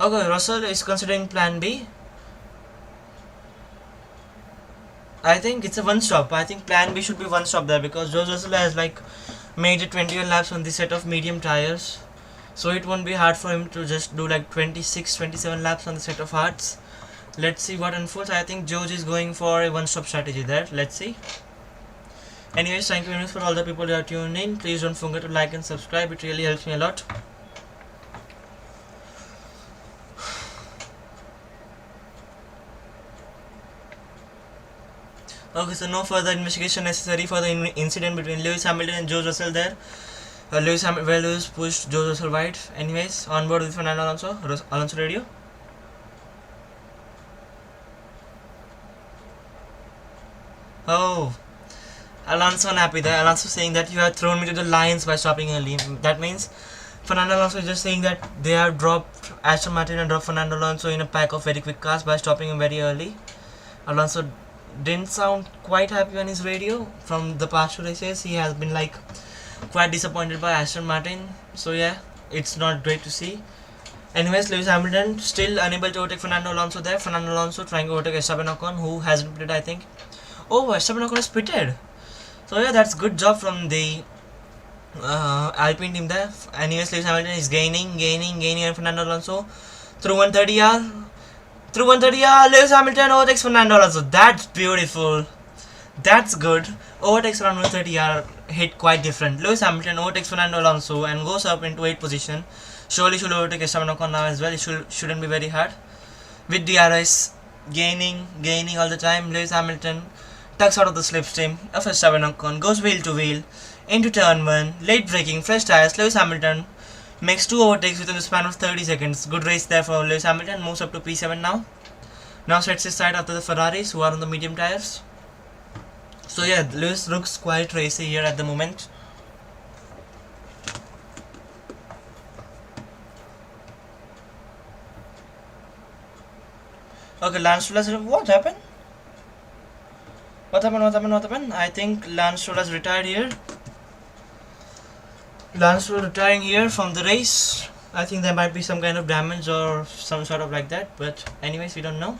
Okay, Russell is considering plan B. I think it's a one stop. I think plan B should be one stop there because George Russell has like made it 21 laps on this set of medium tires. So it won't be hard for him to just do like 26, 27 laps on the set of hards. Let's see what unfolds. I think George is going for a one-stop strategy there. Let's see. Anyways, thank you very much for all the people who are tuned in. Please don't forget to like and subscribe. It really helps me a lot. Okay, so no further investigation necessary for the incident between Lewis Hamilton and George Russell there. Lewis pushed George Russell wide. Anyways, on board with Fernando Alonso radio. Oh, Alonso unhappy there. Alonso saying that you have thrown me to the lions by stopping early. That means Fernando Alonso is just saying that they have dropped Aston Martin and dropped Fernando Alonso in a pack of very quick cars by stopping him very early. Alonso didn't sound quite happy on his radio. From the past two races, he has been like quite disappointed by Aston Martin. So yeah, it's not great to see. Anyways, Lewis Hamilton still unable to overtake Fernando Alonso there. Fernando Alonso trying to overtake Esteban Ocon, who hasn't pitted, I think. Oh, Esteban Ocon is pitted. So yeah, that's good job from the Alpine team there. Anyways, Lewis Hamilton is gaining on Fernando Alonso through 130R. Through 130R, Lewis Hamilton overtakes Fernando Alonso. That's beautiful. That's good. Overtakes around 130R hit quite different. Lewis Hamilton overtakes Fernando Alonso and goes up into 8th position. Surely should overtake Esteban Ocon now as well. It shouldn't be very hard. With DRS gaining all the time, Lewis Hamilton tucks out of the slipstream of Esteban Ocon, goes wheel to wheel into turn 1, late braking, fresh tires. Lewis Hamilton makes 2 overtakes within the span of 30 seconds. Good race there for Lewis Hamilton. Moves up to P7 now. Now sets his side after the Ferraris, who are on the medium tires. So yeah, Lewis looks quite racy here at the moment. Okay, Lance Stroll has... What happened? What happened? I think Lance Stroll has retired here. Lance Stroll retiring here from the race. I think there might be some kind of damage or some sort of like that. But anyways, we don't know.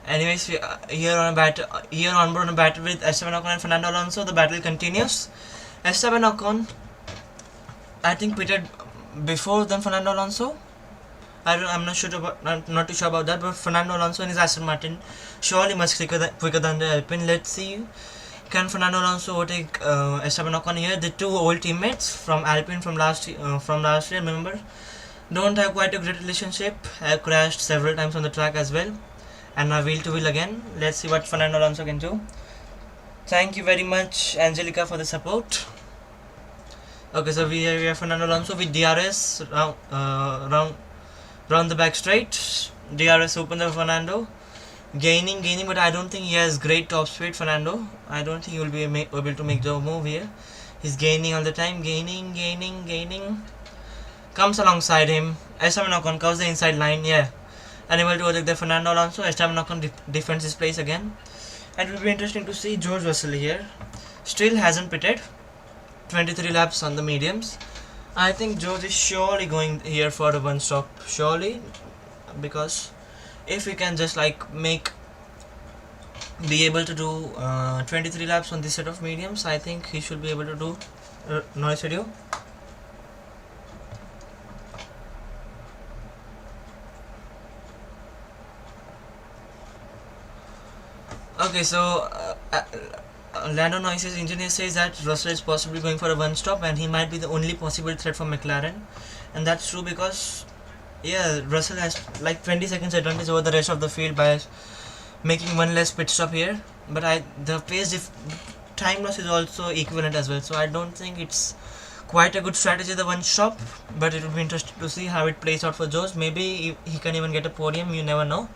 Anyways, here on board on a battle with Esteban Ocon and Fernando Alonso. The battle continues. Esteban Ocon, I think, pitted before than Fernando Alonso. I'm not too sure about that. But Fernando Alonso and his Aston Martin surely much quicker than the Alpine. Let's see, can Fernando Alonso overtake Esteban Ocon here? The two old teammates from Alpine from last year. Remember, don't have quite a great relationship. Have crashed several times on the track as well. And now wheel to wheel again. Let's see what Fernando Alonso can do. Thank you very much, Angelica, for the support. Okay, so we have Fernando Alonso with DRS round the back straight. DRS open the Fernando. Gaining, but I don't think he has great top speed. Fernando, I don't think he will be able to make the move here. He's gaining all the time. Gaining. Comes alongside him. Esteban Ocon covers the inside line. Yeah. Unable to overtake the Fernando Alonso. Esteban Ocon defends his place again. And it will be interesting to see George Russell here. Still hasn't pitted. 23 laps on the mediums. I think George is surely going here for a one stop. Surely. Because if we can just like be able to do 23 laps on this set of mediums, I think he should be able to do noise video. Okay, so Lando Norris's engineer says that Russell is possibly going for a one stop and he might be the only possible threat for McLaren, and that's true because yeah, Russell has like 20 seconds advantage over the rest of the field by making one less pit stop here, but the time loss is also equivalent as well, so I don't think it's quite a good strategy, the one stop, but it will be interesting to see how it plays out for George. Maybe he can even get a podium, you never know.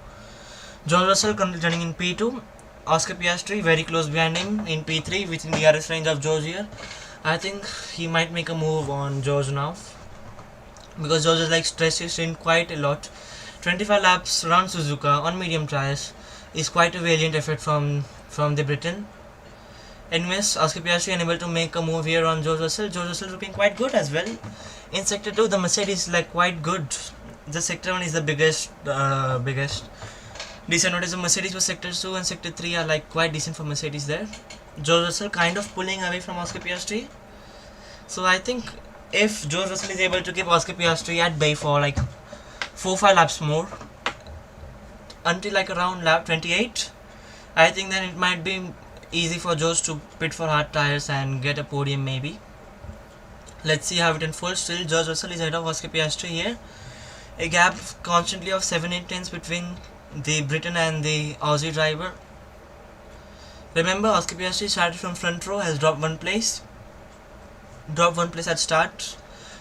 George Russell currently running in P2. Oscar Piastri very close behind him in P3 within the DRS range of George here. I think he might make a move on George now because George is like stretches in quite a lot. 25 laps around Suzuka on medium tires is quite a valiant effort from the Briton. Anyways, Oscar Piastri unable to make a move here on George Russell. George Russell looking quite good as well. In sector 2 the Mercedes is like quite good. The sector 1 is the biggest disadvantage of Mercedes for sector 2 and sector 3 are like quite decent for Mercedes there. George Russell kind of pulling away from Oscar Piastri. So I think if George Russell is able to keep Oscar Piastri at bay for like 4-5 laps more until like around lap 28, I think then it might be easy for George to pit for hard tires and get a podium maybe. Let's see how it unfolds. Still George Russell is ahead of Oscar Piastri here. A gap constantly of 7-8 tenths between the Briton and the Aussie driver. Remember, Oscar Piastri started from front row, has dropped one place at start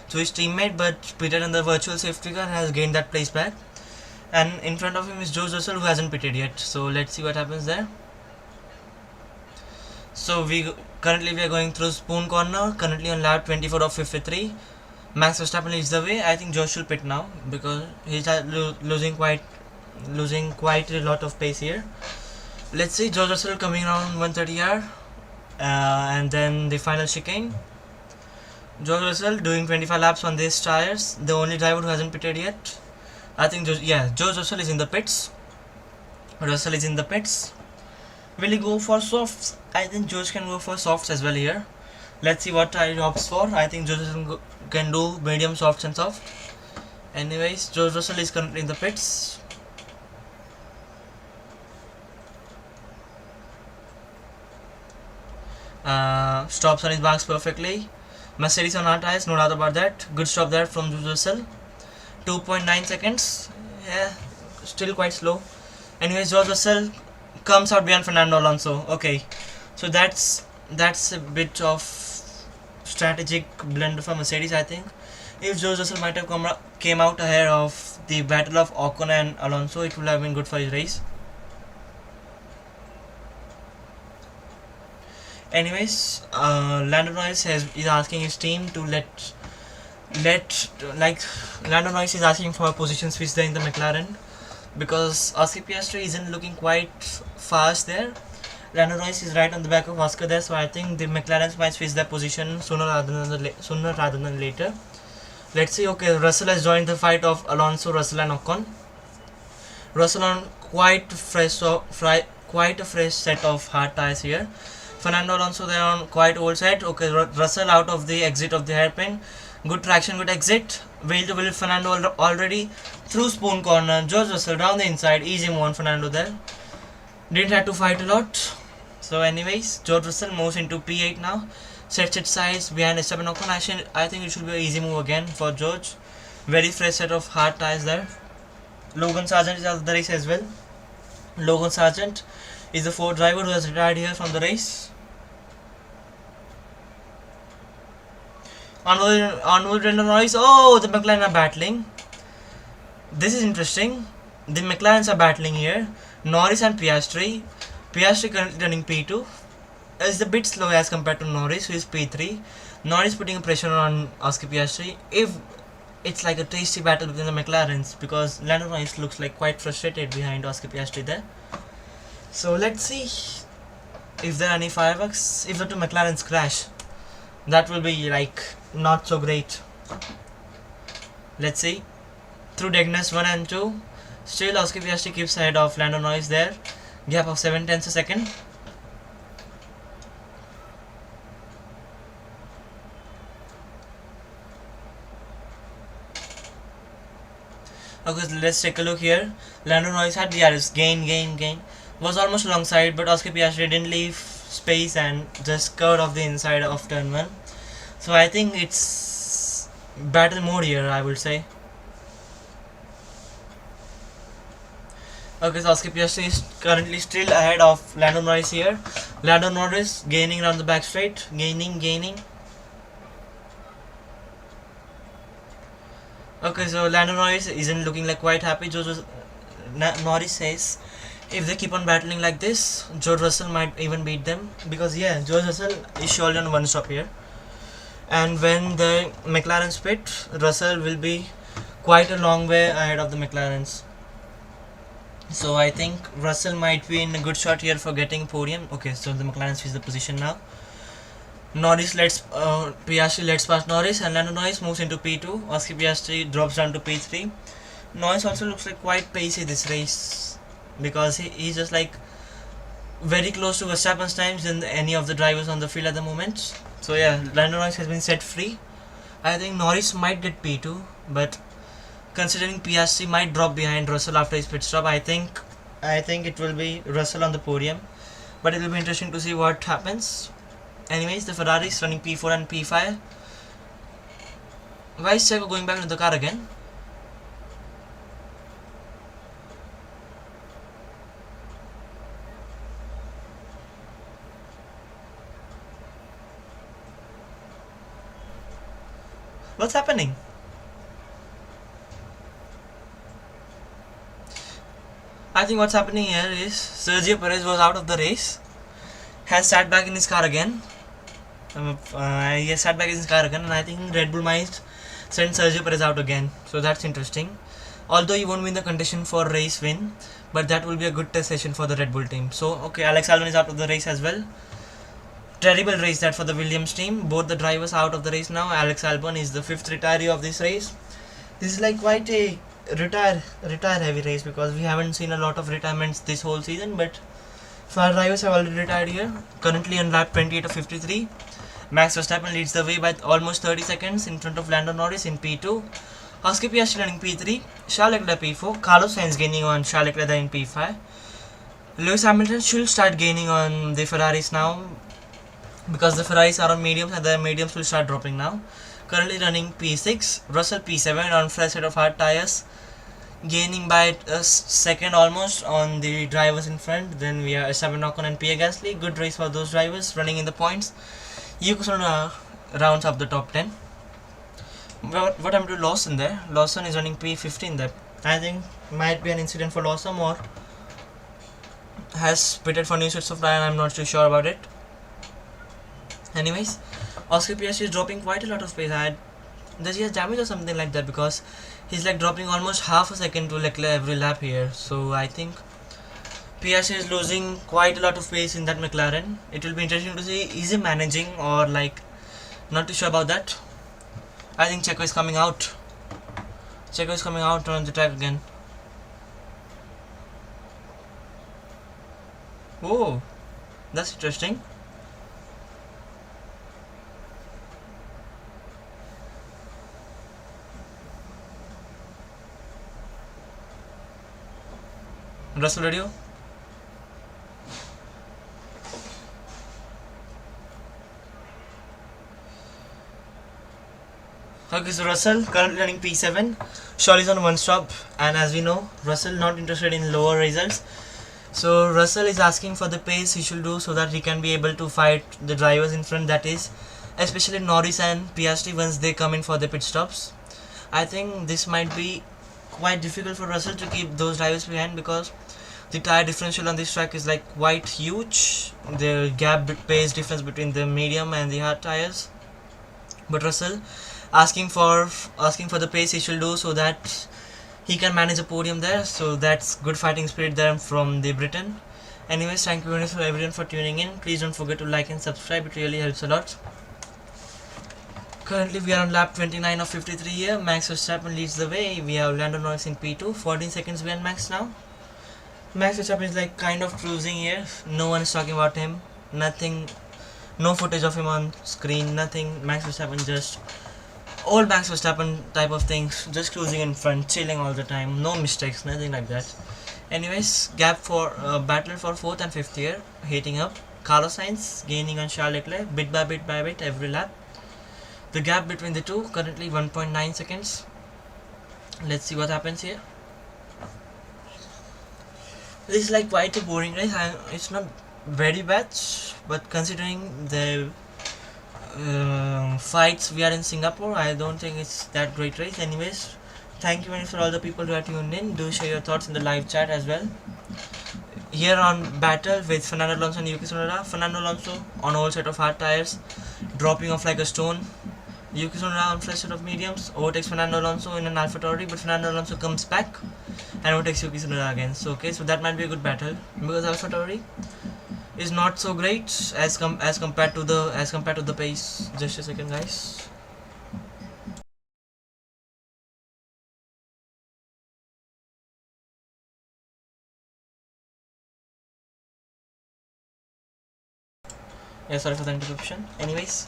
to his teammate, but pitted in the virtual safety car, has gained that place back. And in front of him is George Russell, who hasn't pitted yet. So let's see what happens there. So currently we are going through Spoon Corner, currently on lap 24 of 53. Max Verstappen leads the way. I think George should pit now because he's losing quite a lot of pace here. Let's see, George Russell coming around 130R, and then the final chicane. George Russell doing 25 laps on these tires, the only driver who hasn't pitted yet. I think George Russell is in the pits. Will he go for softs? I think George can go for softs as well here. Let's see what tire he opts for. I think George Russell can do medium, softs and soft. Anyways, George Russell is currently in the pits. Stops on his marks perfectly. Mercedes on our tires, no doubt about that. Good stop there from George Russell. 2.9 seconds. Yeah, still quite slow. Anyways, George Russell comes out behind Fernando Alonso. Okay, so that's a bit of strategic blunder for Mercedes, I think. If George Russell might have came out ahead of the battle of Ocon and Alonso, it would have been good for his race. Anyways, Lando Norris is asking his team to Lando Norris is asking for a position switch there in the McLaren because Oscar Piastri isn't looking quite fast there. Lando Norris is right on the back of Oscar there, so I think the McLarens might switch their position sooner rather than later. Let's see. Okay, Russell has joined the fight of Alonso, Russell and Ocon. Russell on quite a fresh set of hard tires here. Fernando Alonso there on quite old set. Okay, Russell out of the exit of the hairpin. Good traction, good exit. Wheel to wheel Fernando already through Spoon Corner. George Russell down the inside. Easy move on Fernando there. Didn't have to fight a lot. So anyways, George Russell moves into P8 now. Sets its sides behind Esteban Ocon. I think it should be an easy move again for George. Very fresh set of hard tires there. Logan Sargent is out of the race as well. Logan Sargent is the fourth driver who has retired here from the race. Onward Lando Norris. Oh, the McLaren are battling. This is interesting. The McLarens are battling here. Norris and Piastri. Piastri currently running P2. Is a bit slow as compared to Norris, who is P3. Norris putting pressure on Oscar Piastri. If it's like a tasty battle between the McLarens, because Lando Norris looks like quite frustrated behind Oscar Piastri there. So let's see if there are any fireworks. If the two McLarens crash, that will be like not so great. Let's see. Through Degnes 1 and 2, still Oscar Piastri keeps ahead of Lando Norris there. Gap of 7 tenths a second. Okay, let's take a look here. Lando Norris had the DRS. Gain. Was almost alongside, but Oscar Piastri didn't leave space and just curved off the inside of turn 1. So I think it's battle mode here, I would say. Okay, so Oscar Piastri is currently still ahead of Lando Norris here. Lando Norris gaining around the back straight. Gaining. Okay, so Lando Norris isn't looking like quite happy. Norris says if they keep on battling like this, George Russell might even beat them, because George Russell is surely on one stop here, and when the McLarens pit, Russell will be quite a long way ahead of the McLarens. So I think Russell might be in a good shot here for getting podium. Okay, so the McLaren switch the position now. Piastri lets past Norris, and Lando Norris moves into P2. Oscar Piastri drops down to P3. Norris also looks like quite pacey this race, because he's just like very close to Verstappen's times than any of the drivers on the field at the moment. So Lando Norris has been set free. I think Norris might get P2, but considering Piastri might drop behind Russell after his pit stop, I think it will be Russell on the podium. But it will be interesting to see what happens. Anyways, the Ferrari is running P4 and P5. Why is Checo going back into the car again? What's happening? I think what's happening here is Sergio Perez was out of the race, has sat back in his car again. He has sat back in his car again, and I think Red Bull might send Sergio Perez out again. So that's interesting. Although he won't win the contention for race win, but that will be a good test session for the Red Bull team. So okay, Alex Albon is out of the race as well. Terrible race that for the Williams team. Both the drivers are out of the race now. Alex Albon is the 5th retiree of this race. This is like quite a retire heavy race because we haven't seen a lot of retirements this whole season, but 5 drivers have already retired here. Currently on lap 28 of 53, Max Verstappen leads the way by almost 30 seconds in front of Lando Norris in P2. Oscar Piastri running P3, Charles Leclerc P4, Carlos Sainz gaining on Charles Leclerc in P5. Lewis Hamilton should start gaining on the Ferraris now because the Ferraris are on mediums and the mediums will start dropping now. Currently running P6, Russell P7 on fresh set of hard tires, gaining by a second almost on the drivers in front. Then we have Esteban Ocon and Pierre Gasly. Good race for those drivers running in the points. Yuki Tsunoda rounds up the top 10. What happened to Lawson there? Lawson is running P15 there. I think might be an incident for Lawson or has pitted for new sets of tire. I'm not too sure about it. Anyways, Oscar Piastri is dropping quite a lot of pace. Does he has damage or something like that? Because he's like dropping almost half a second to Leclerc every lap here. So I think Piastri is losing quite a lot of pace in that McLaren. It will be interesting to see is he managing or like not too sure about that. I think Checo is coming out. Checo is coming out on the track again. Oh, that's interesting. Russell radio. Okay, so Russell currently running P7. Charles is on one stop, and as we know, Russell not interested in lower results. So Russell is asking for the pace he should do so that he can be able to fight the drivers in front. That is, especially Norris and Piastri once they come in for the pit stops. I think this might be quite difficult for Russell to keep those drivers behind because the tire differential on this track is like quite huge. The pace difference between the medium and the hard tires. But Russell asking for the pace he should do so that he can manage a podium there. So that's good fighting spirit there from the Britain. Anyways, thank you very much for everyone for tuning in. Please don't forget to like and subscribe. It really helps a lot. Currently we are on lap 29 of 53 here. Max Verstappen leads the way. We have Lando Norris in P2. 14 seconds behind Max now. Max Verstappen is like kind of cruising here. No one is talking about him. Nothing. No footage of him on screen. Nothing. Max Verstappen just old Max Verstappen type of things. Just cruising in front, chilling all the time. No mistakes. Nothing like that. Anyways, gap for battle for 4th and 5th here. Heating up. Carlos Sainz gaining on Charles Leclerc bit by bit every lap. The gap between the two currently 1.9 seconds. Let's see what happens here. This is like quite a boring race. It's not very bad, but considering the fights we are in Singapore, I don't think it's that great race. Anyways, thank you very much for all the people who are tuned in. Do share your thoughts in the live chat as well. Here on battle with Fernando Alonso and Yuki Tsunoda. Fernando Alonso on all set of hard tires, dropping off like a stone. Yuki Tsunoda on fresh set of mediums, overtakes Fernando Alonso in an AlphaTauri, but Fernando Alonso comes back and overtakes Yuki Tsunoda again. So okay, so that might be a good battle because AlphaTauri is not so great as compared to the pace. Just a second, guys. Yeah, sorry for the interruption. Anyways,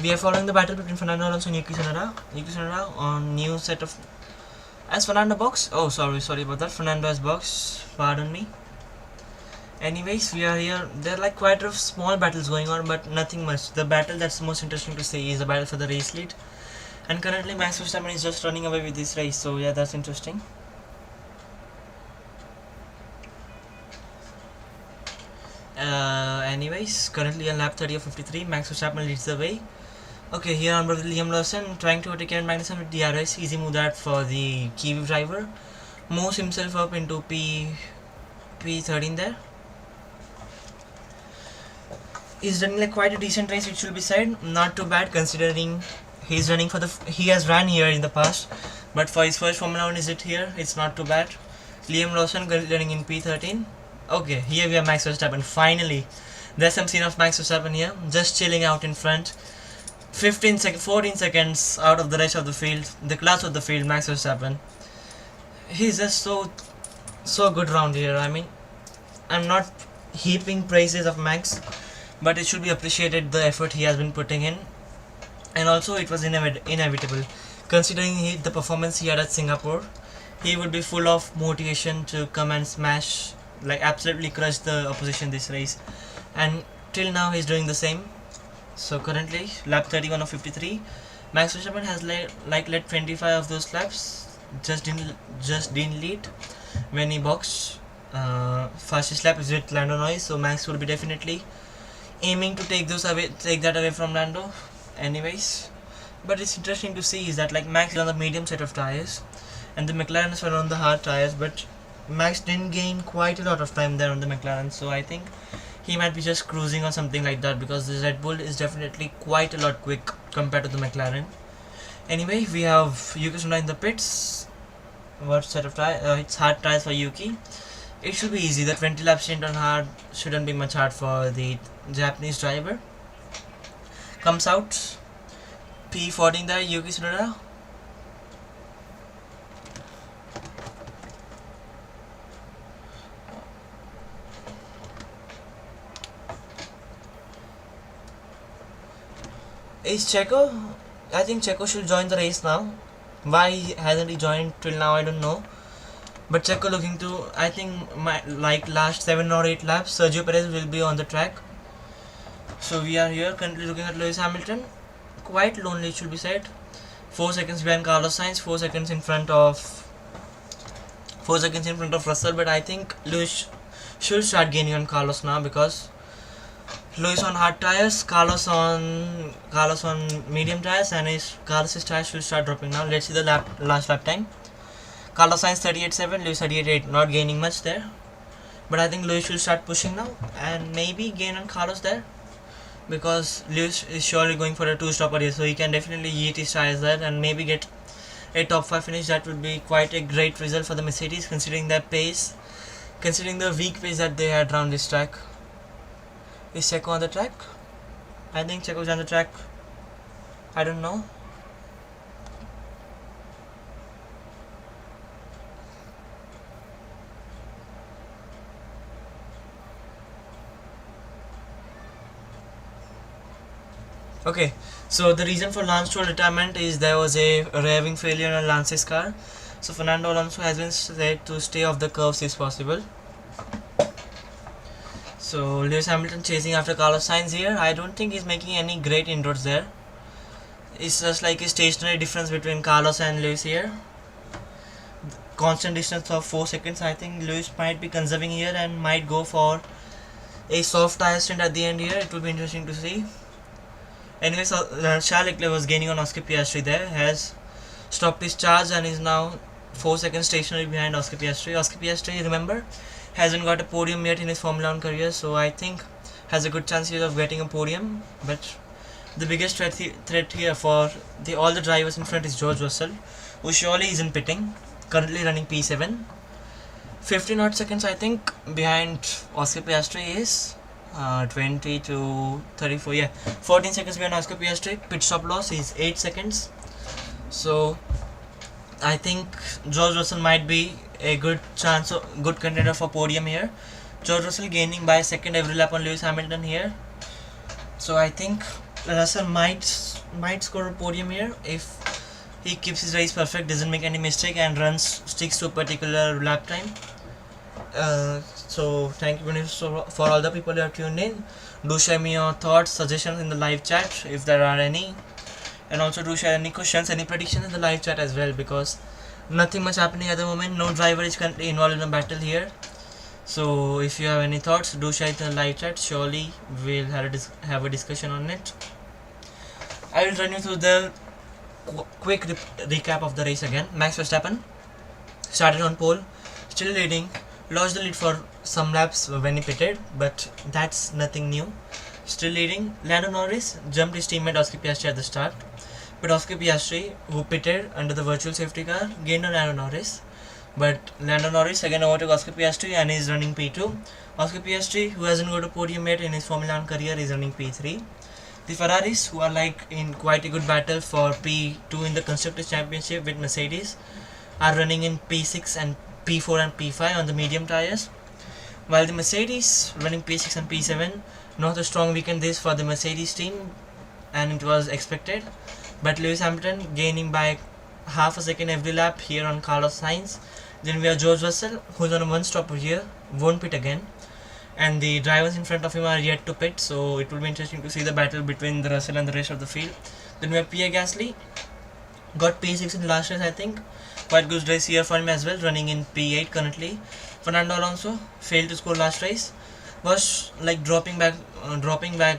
we are following the battle between Fernando Alonso and Yuki Tsunoda. Yuki Tsunoda on new set of as Fernando box. Oh, sorry about that. Fernando has box. Pardon me. Anyways, we are here. There are like quite a small battles going on, but nothing much. The battle that's most interesting to see is the battle for the race lead. And currently, Max Verstappen is just running away with this race. So yeah, that's interesting. Anyways, currently on lap 30 of 53, Max Verstappen leads the way. Okay, here on board Liam Lawson trying to overtake Kevin Magnussen with DRS. Easy move that for the Kiwi driver. Moves himself up into P13 there. He's running like quite a decent race, it should be said. Not too bad considering he's running for he has run here in the past, but for his first Formula 1 visit here, it's not too bad. Liam Lawson running in P13. Okay, here we have Max Verstappen. Finally, there's some scene of Max Verstappen here, just chilling out in front. 14 seconds out of the rest of the field, the class of the field, Max Verstappen. He's just so good round here. I mean, I'm not heaping praises of Max, but it should be appreciated the effort he has been putting in, and also it was inevitable considering the performance he had at Singapore. He would be full of motivation to come and smash, like absolutely crush the opposition this race, and till now he's doing the same. So currently lap 31 of 53, Max Verstappen has led 25 of those laps, just didn't lead when he boxed. Fastest lap is with Lando Norris, so Max would be definitely aiming to take that away from Lando anyways. But it's interesting to see is that like Max is on the medium set of tires and the McLarens were on the hard tires, but Max didn't gain quite a lot of time there on the McLaren, so I think he might be just cruising or something like that, because the Red Bull is definitely quite a lot quick compared to the McLaren. Anyway, we have Yuki Tsunoda in the pits. What set of tire? It's hard tires for Yuki. It should be easy. The 20 lap stint on hard shouldn't be much hard for the Japanese driver. Comes out P14 there, Yuki Tsunoda. Is Checo? I think Checo should join the race now. Why hasn't he joined till now, I don't know. But Checo looking to, I think, like last 7 or 8 laps, Sergio Perez will be on the track. So we are here currently looking at Lewis Hamilton. Quite lonely, it should be said. 4 seconds behind Carlos Sainz, 4 seconds in front of Russell. But I think Lewis should start gaining on Carlos now, because Lewis on hard tires, Carlos on medium tires, and Carlos's tires should start dropping now. Let's see the last lap time. Carlos Sainz 38.7, Lewis 38.8, not gaining much there. But I think Lewis should start pushing now and maybe gain on Carlos there, because Lewis is surely going for a 2-stopper here, so he can definitely yeet his tires there and maybe get a top 5 finish. That would be quite a great result for the Mercedes, considering their pace, considering the weak pace that they had around this track. Is Checo on the track? I think Checo's on the track. I don't know. Okay, so the reason for Lance Stroll retirement is there was a rear-wing failure on Lance's car. So Fernando Alonso has been said to stay off the curves if possible. So Lewis Hamilton chasing after Carlos Sainz here. I don't think he's making any great inroads there. It's just like a stationary difference between Carlos and Lewis here. Constant distance of 4 seconds. I think Lewis might be conserving here and might go for a soft tire stint at the end here. It will be interesting to see. Anyway, so Charles Leclerc was gaining on Oscar Piastri there. Has stopped his charge and is now 4 seconds stationary behind Oscar Piastri. Oscar Piastri, remember, hasn't got a podium yet in his Formula 1 career, so I think has a good chance here of getting a podium. But the biggest threat here for all the drivers in front is George Russell, who surely isn't pitting, currently running P7. 15 odd seconds I think behind Oscar Piastri is 20 to 34, yeah, 14 seconds behind Oscar Piastri. Pit stop loss is 8 seconds. So I think George Russell might be a good contender for podium here. George Russell gaining by a second every lap on Lewis Hamilton here. So I think Russell might score a podium here if he keeps his race perfect, doesn't make any mistake, and sticks to a particular lap time. So thank you very much for all the people who have tuned in. Do share me your thoughts, suggestions in the live chat if there are any, and also do share any questions, any predictions in the live chat as well, because nothing much happening at the moment. No driver is currently involved in a battle here. So if you have any thoughts, do share it in the live chat. Surely we'll have a discussion on it. I will run you through the quick recap of the race again. Max Verstappen started on pole, still leading, lost the lead for some laps when he pitted, but that's nothing new. Still leading, Lando Norris jumped his teammate Oscar Piastri at the start, but Oscar Piastri, who pitted under the virtual safety car, gained on Lando Norris. But Lando Norris again overtook Oscar Piastri and is running P2. Oscar Piastri, who hasn't got a podium yet in his Formula 1 career, is running P3. The Ferraris, who are like in quite a good battle for P2 in the Constructors' Championship with Mercedes, are running in P6 and P4 and P5 on the medium tyres, while the Mercedes running P6 and P7. Not a strong weekend this for the Mercedes team, and it was expected, but Lewis Hamilton gaining by half a second every lap here on Carlos Sainz. Then we have George Russell, who's on a one stopper here, won't pit again, and the drivers in front of him are yet to pit, so it will be interesting to see the battle between the Russell and the rest of the field. Then we have Pierre Gasly, got P6 in the last race I think, quite good race here for him as well, running in P8 currently. Fernando Alonso failed to score last race, was like dropping back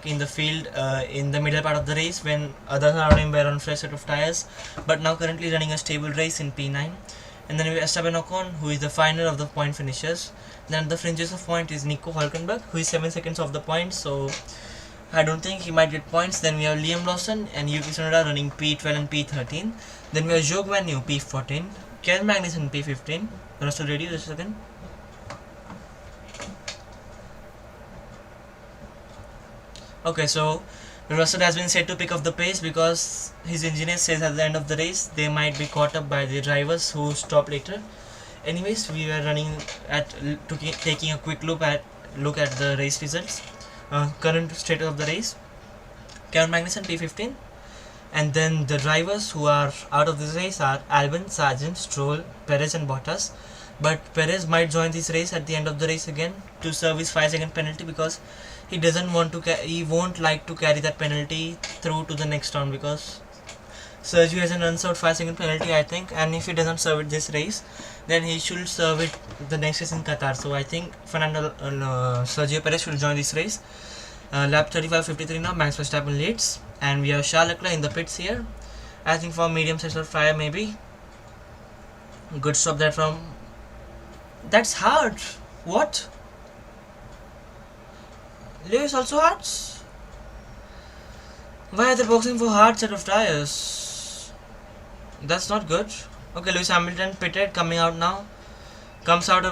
in the field in the middle part of the race when others around him were on fresh set of tires, but now currently running a stable race in P9. And then we have Esteban Ocon, who is the final of the point finishers. Then the fringes of point is Nico Hülkenberg, who is 7 seconds off the point, so I don't think he might get points. Then we have Liam Lawson and Yuki Tsunoda running P12 and P13. Then we have Zhou Guanyu P14, Kevin Magnussen P15. Russell, ready? Just a second. Okay, so Russell has been said to pick up the pace because his engineer says at the end of the race they might be caught up by the drivers who stop later. Anyways, we were running taking a quick look at the race results, current status of the race. Kevin Magnussen P15, and then the drivers who are out of this race are Albon, Sargent, Stroll, Perez, and Bottas. But Perez might join this race at the end of the race again to serve his 5-second penalty because he doesn't want to. He won't like to carry that penalty through to the next round because Sergio has an unserved 5-second penalty, I think, and if he doesn't serve it this race, then he should serve it the next race in Qatar. So I think Sergio Perez should join this race. Lap 35:53 now, Max Verstappen leads, and we have Charles Leclerc in the pits here. I think for medium session fire maybe. Good stop there from. That's hard. What? Lewis also hurts? Why are they boxing for hard set of tires? That's not good. Okay, Lewis Hamilton pitted, coming out now. Comes out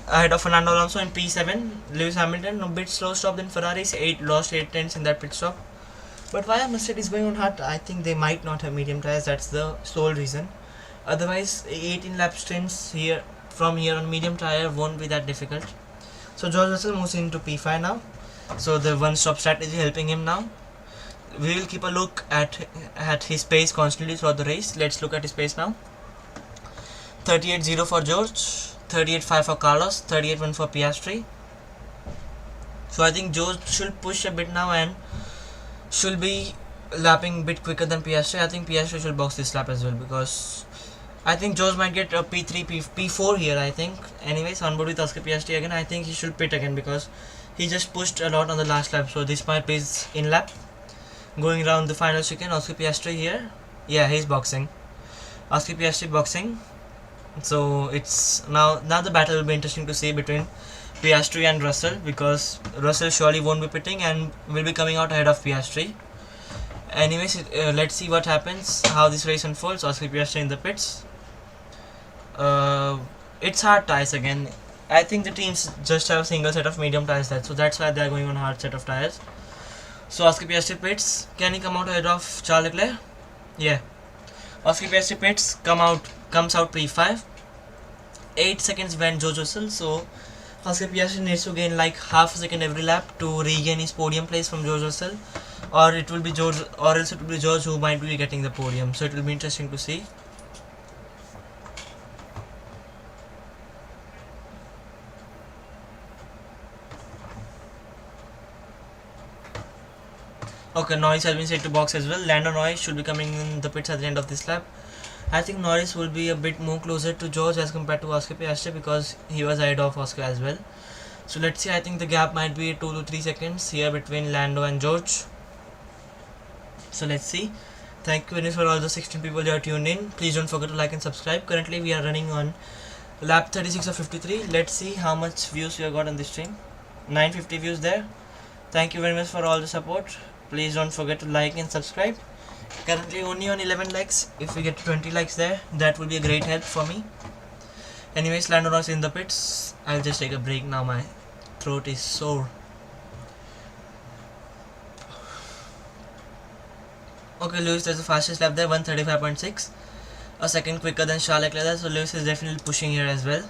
ahead of Fernando Alonso in P7. Lewis Hamilton, a bit slow stop than Ferraris. Lost 8 tenths in that pit stop. But why are Mercedes going on hard? I think they might not have medium tires. That's the sole reason. Otherwise, 18 lap stints here from here on medium tire won't be that difficult. So George Russell moves into P5 now. So the one-stop strategy helping him now. We will keep a look at his pace constantly throughout the race. Let's look at his pace now. 38.0 for George, 38.5 for Carlos, 38.1 for Piastri. So I think George should push a bit now and should be lapping a bit quicker than Piastri. I think Piastri should box this lap as well because I think George might get a P3, P4 here I think. Anyways, on board with Oscar Piastri again. I think he should pit again because he just pushed a lot on the last lap. So this might be his in lap. Going around the final chicane, Oscar Piastri here. Yeah, he's boxing. Oscar Piastri boxing. So it's now the battle will be interesting to see between Piastri and Russell because Russell surely won't be pitting and will be coming out ahead of Piastri. Anyways, let's see what happens, how this race unfolds. Oscar Piastri in the pits. It's hard tires again. I think the teams just have a single set of medium tires there, so that's why they're going on hard set of tires. So Oscar Piastri pits. Can he come out ahead of Charles Leclerc? Yeah. Oscar Piastri pits, comes out P5. 8 seconds behind George Russell, so Oscar Piastri needs to gain like half a second every lap to regain his podium place from George Russell, or else it will be George who might be getting the podium. So it will be interesting to see. Okay, Norris has been set to box as well. Lando Norris should be coming in the pits at the end of this lap. I think Norris will be a bit more closer to George as compared to Oscar Piastri because he was ahead of Oscar as well. So let's see, I think the gap might be 2 to 3 seconds here between Lando and George. So let's see. Thank you very much for all the 16 people who are tuned in. Please don't forget to like and subscribe. Currently we are running on lap 36 of 53. Let's see how much views we have got on this stream. 950 views there. Thank you very much for all the support. Please don't forget to like and subscribe. Currently only on 11 likes. If we get 20 likes there, that will be a great help for me. Anyways, Lando Norris in the pits. I'll just take a break now. My throat is sore. Okay, Lewis does the fastest lap there, 135.6. A second quicker than Charles Leclerc, so Lewis is definitely pushing here as well.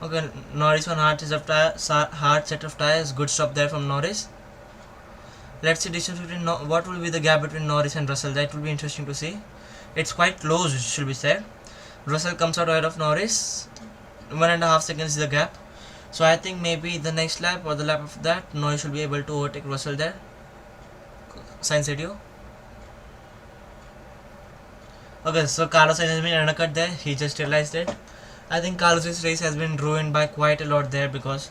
Okay, Norris on hard set of tires. Good stop there from Norris. Let's see distance between what will be the gap between Norris and Russell. That will be interesting to see. It's quite close, it should be said. Russell comes out ahead of Norris. 1.5 seconds is the gap. So I think maybe the next lap or the lap after that, Norris should be able to overtake Russell there. Sainz radio. Okay, so Carlos has been undercut there. He just realized it. I think Carlos's race has been ruined by quite a lot there, because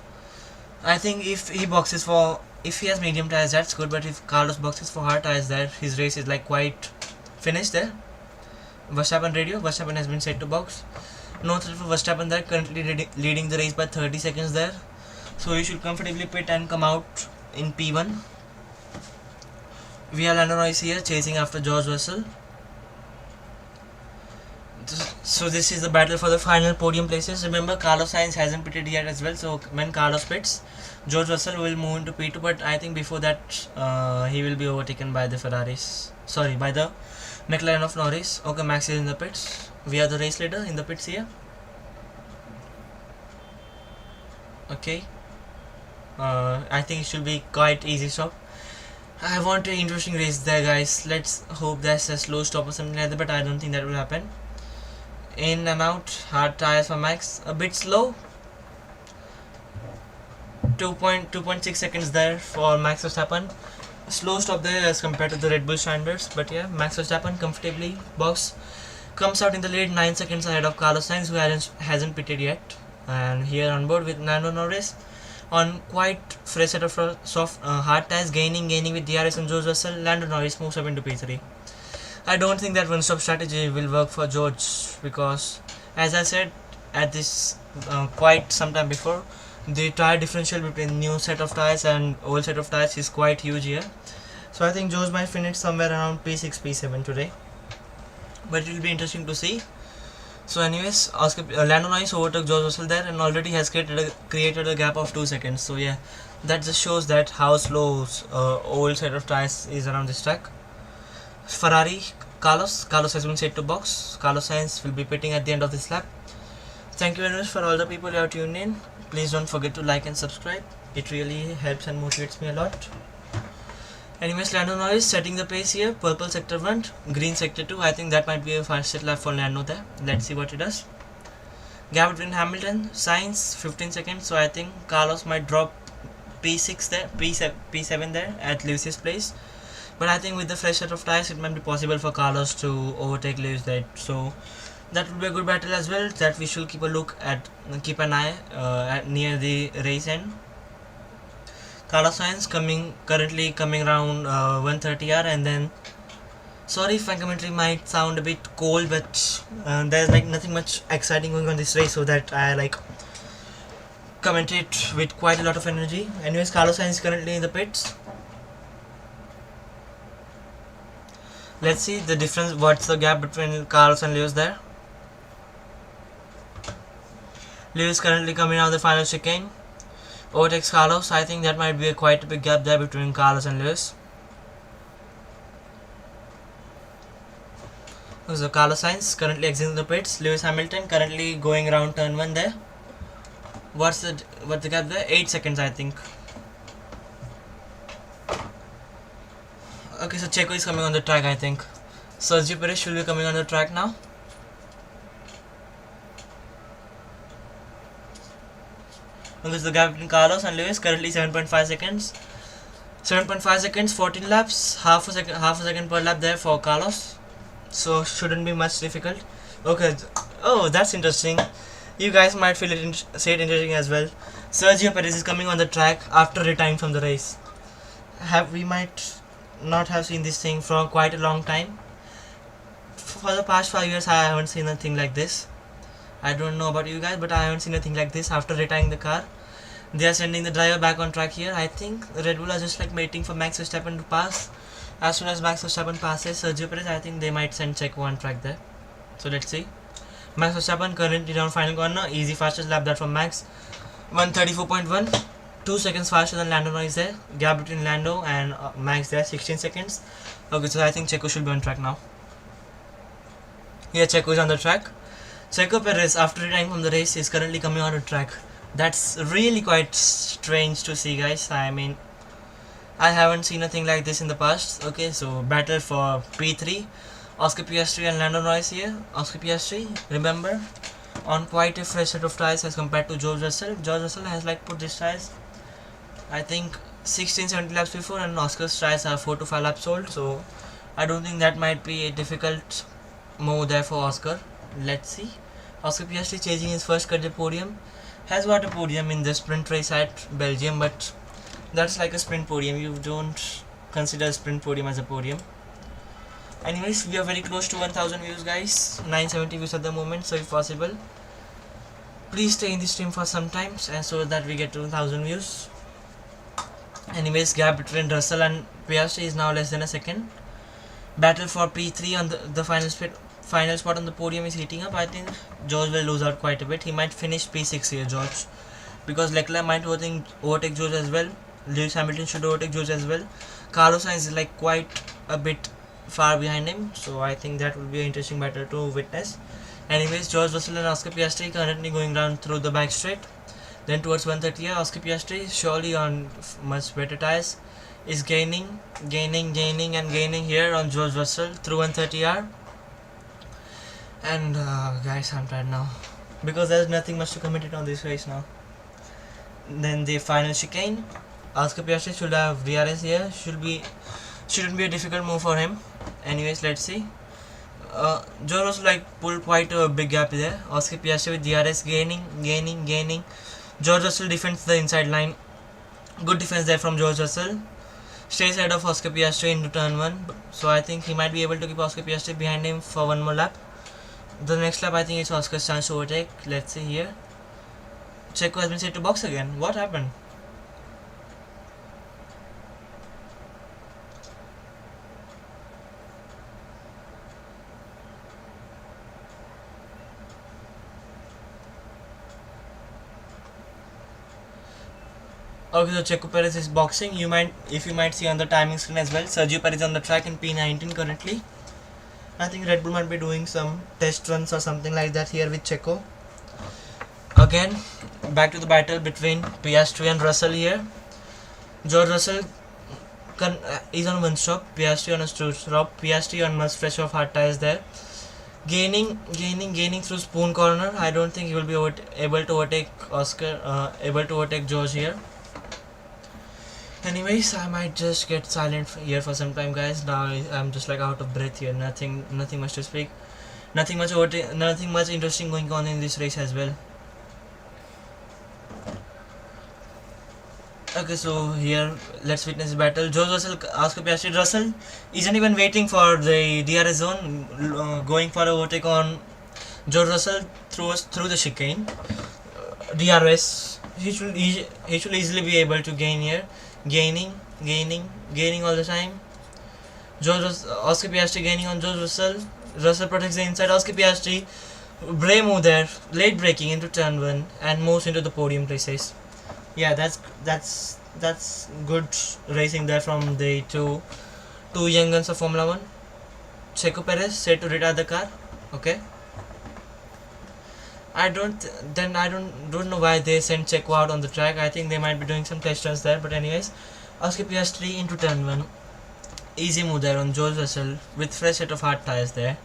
I think if he has medium tires, that's good, but if Carlos boxes for hard tires there, his race is like quite finished there. Verstappen radio. Verstappen has been set to box. No threat for Verstappen there, currently leading the race by 30 seconds there. So he should comfortably pit and come out in P1. We have Lando Norris here chasing after George Russell. So this is the battle for the final podium places. Remember, Carlos Sainz hasn't pitted yet as well, so when Carlos pits, George Russell will move into P2, but I think before that he will be overtaken by the by the McLaren of Norris. Okay, Max is in the pits. We are the race leader in the pits here. Okay, I think it should be quite easy stop. I want an interesting race there, guys. Let's hope there's a slow stop or something like that, but I don't think that will happen. In and out, hard tires for Max, a bit slow. 2.6 seconds there for Max Verstappen. Slow stop there as compared to the Red Bull standards, but yeah, Max Verstappen comfortably box, comes out in the lead 9 seconds ahead of Carlos Sainz, who hasn't pitted yet. And here on board with Lando Norris on quite fresh set of hard tires, gaining with DRS and George Russell. Lando Norris moves up into P3. I don't think that one-stop strategy will work for George, because as I said at this quite some time before, the tire differential between new set of tires and old set of tires is quite huge here. So I think George might finish somewhere around P6, P7 today, but it will be interesting to see. So anyways, Lando Norris overtook George Russell there and already has created a gap of 2 seconds. So yeah, that just shows that how slow old set of tires is around this track. Ferrari, Carlos has been set to box. Carlos Sainz will be pitting at the end of this lap. Thank you very much for all the people who have tuned in. Please don't forget to like and subscribe. It really helps and motivates me a lot. Anyways, Lando Norris setting the pace here. Purple sector 1, green sector 2. I think that might be a fastest lap for Lando there. Let's see what he does. Gap between Hamilton, Sainz 15 seconds. So I think Carlos might drop P6 there, P7 there at Lewis's place. But I think with the fresh set of tires, it might be possible for Carlos to overtake Lewis there. So that would be a good battle as well, that we should keep an eye near the race end. Carlos Sainz currently coming around 130R, and then sorry if my commentary might sound a bit cold, but there's like nothing much exciting going on this race, so that I like commentate with quite a lot of energy. Anyways, Carlos Sainz is currently in the pits. Let's see the difference. What's the gap between Carlos and Lewis there? Lewis currently coming out the final chicane. Overtakes Carlos. I think that might be quite a big gap there between Carlos and Lewis. So Carlos Sainz currently exiting the pits. Lewis Hamilton currently going around turn 1 there. What's the gap there? 8 seconds, I think. Okay, so Checo is coming on the track, I think. Sergio Perez will be coming on the track now. Okay, so the gap between Carlos and Lewis currently 7.5 seconds. 7.5 seconds, 14 laps, half a second per lap there for Carlos. So shouldn't be much difficult. Okay, oh, that's interesting. You guys might feel it interesting as well. Sergio Perez is coming on the track after retiring from the race. We might not have seen this thing for quite a long time. For the past 5 years, I haven't seen a thing like this. I don't know about you guys, but I haven't seen a thing like this. After retiring the car, they are sending the driver back on track here. I think Red Bull are just like waiting for Max Verstappen to pass. As soon as Max Verstappen passes Sergio Perez, I think they might send Checo on track there. So let's see. Max Verstappen currently down final corner. Easy fastest lap that from Max. 134.1. 2 seconds faster than Lando Norris there. Gap between Lando and Max there, 16 seconds. Okay, so I think Checo should be on track now. Here Checo is on the track. Checo Perez, after retiring from the race, is currently coming on the track. That's really quite strange to see, guys. I mean, I haven't seen a thing like this in the past. Okay, so battle for P3. Oscar Piastri and Lando Norris here. Oscar Piastri, remember, on quite a fresh set of tires as compared to George Russell. George Russell has like put these tires, I think 16-17 laps before, and Oscar's tires are 4 to 5 laps old. So I don't think that might be a difficult move there for Oscar. Let's see. Oscar Piastri chasing his first career podium. Has got a podium in the sprint race at Belgium, but that's like a sprint podium. You don't consider a sprint podium as a podium. Anyways, we are very close to 1000 views, guys. 970 views at the moment, so if possible, please stay in the stream for some time, and so that we get to 1000 views. Anyways, gap between Russell and Piastri is now less than a second. Battle for P3 on the final spot on the podium is heating up. I think George will lose out quite a bit. He might finish P6 here, George, because Leclerc might overtake George as well. Lewis Hamilton should overtake George as well. Carlos Sainz is like quite a bit far behind him, so I think that will be an interesting battle to witness. Anyways, George Russell and Oscar Piastri currently going down through the back straight. Then towards 130 here, Oscar Piastri, surely on much better tires, is gaining here on George Russell through 130R. And guys, I'm tired now because there's nothing much to comment on this race now. Then the final chicane. Oscar Piastri should have DRS here. Shouldn't be a difficult move for him. Anyways, let's see. George Russell like pulled quite a big gap there. Oscar Piastri with DRS gaining. George Russell defends the inside line. Good defense there from George Russell. Stays ahead of Oscar Piastri into turn 1. So I think he might be able to keep Oscar Piastri behind him for one more lap. The next lap, I think it's Oscar's chance to overtake. Let's see here. Checo has been set to box again. What happened? Okay, so Checo Perez is boxing. If you might see on the timing screen as well, Sergio Perez on the track in P19 currently. I think Red Bull might be doing some test runs or something like that here with Checo. Again, back to the battle between Piastri and Russell here. George Russell is on one stop, Piastri on a two stop. Piastri on much fresh of hard tires there. Gaining through Spoon corner. I don't think he will be able to overtake George here. Anyways, I might just get silent here for some time, guys. Now I'm just like out of breath here. Nothing much to speak. Nothing much interesting going on in this race as well. Okay, so here let's witness the battle. George Russell, Oscar Piastri. Russell isn't even waiting for the DRS zone, going for a overtake on George Russell through the chicane. DRS. He should easily be able to gain here. Gaining all the time. Oscar Piastri gaining on George Russell. Russell protects the inside. Oscar Piastri, brave move there, late braking into turn 1 and moves into the podium places. Yeah, that's good racing there from the two young guns of Formula 1. Checo Perez said to retire the car. Okay. I don't know why they sent Checo out on the track. I think they might be doing some test runs there. But anyways, Oscar Piastri into turn 1. Easy move there on George Russell with fresh set of hard tires there,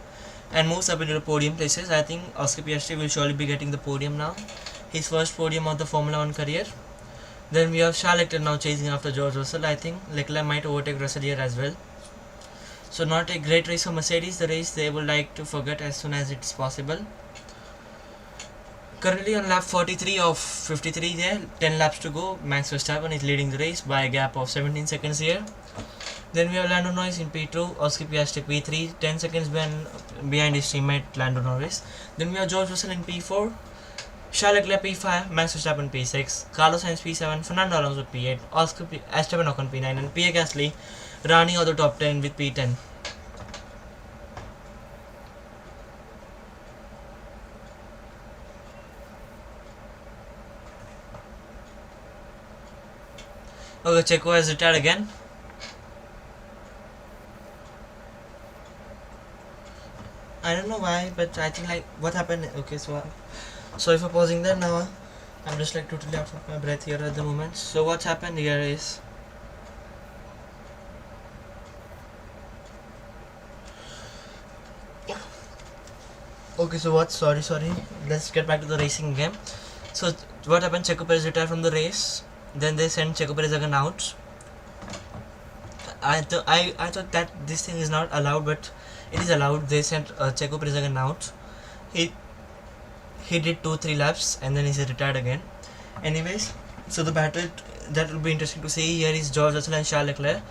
and moves up into the podium places. I think Oscar Piastri will surely be getting the podium now. His first podium of the Formula 1 career. Then we have Charles Leclerc now chasing after George Russell. I think Leclerc might overtake Russell here as well. So not a great race for Mercedes. The race they would like to forget as soon as it's possible. Currently on lap 43 of 53 there, 10 laps to go. Max Verstappen is leading the race by a gap of 17 seconds here. Then we have Lando Norris in P2, Oscar Piastri P3, 10 seconds behind his teammate Lando Norris. Then we have George Russell in P4, Charles Leclerc P5, Max Verstappen P6, Carlos Sainz P7, Fernando Alonso P8, Esteban Ocon P9, and Pierre Gasly rounding out the top 10 with P10. Okay, Checo has retired again. I don't know why, but I think like what happened. Okay, so sorry for pausing there. Now I'm just like totally out of my breath here at the moment. So what's happened here is okay. So what? Sorry. Let's get back to the racing game. So what happened? Checo Perez retired from the race. Then they sent Checo Perez again out. I thought that this thing is not allowed, but it is allowed. They sent Checo Perez again out. He did 2-3 laps and then he's retired again. Anyways, so the battle that will be interesting to see here is George Russell and Charles Leclerc.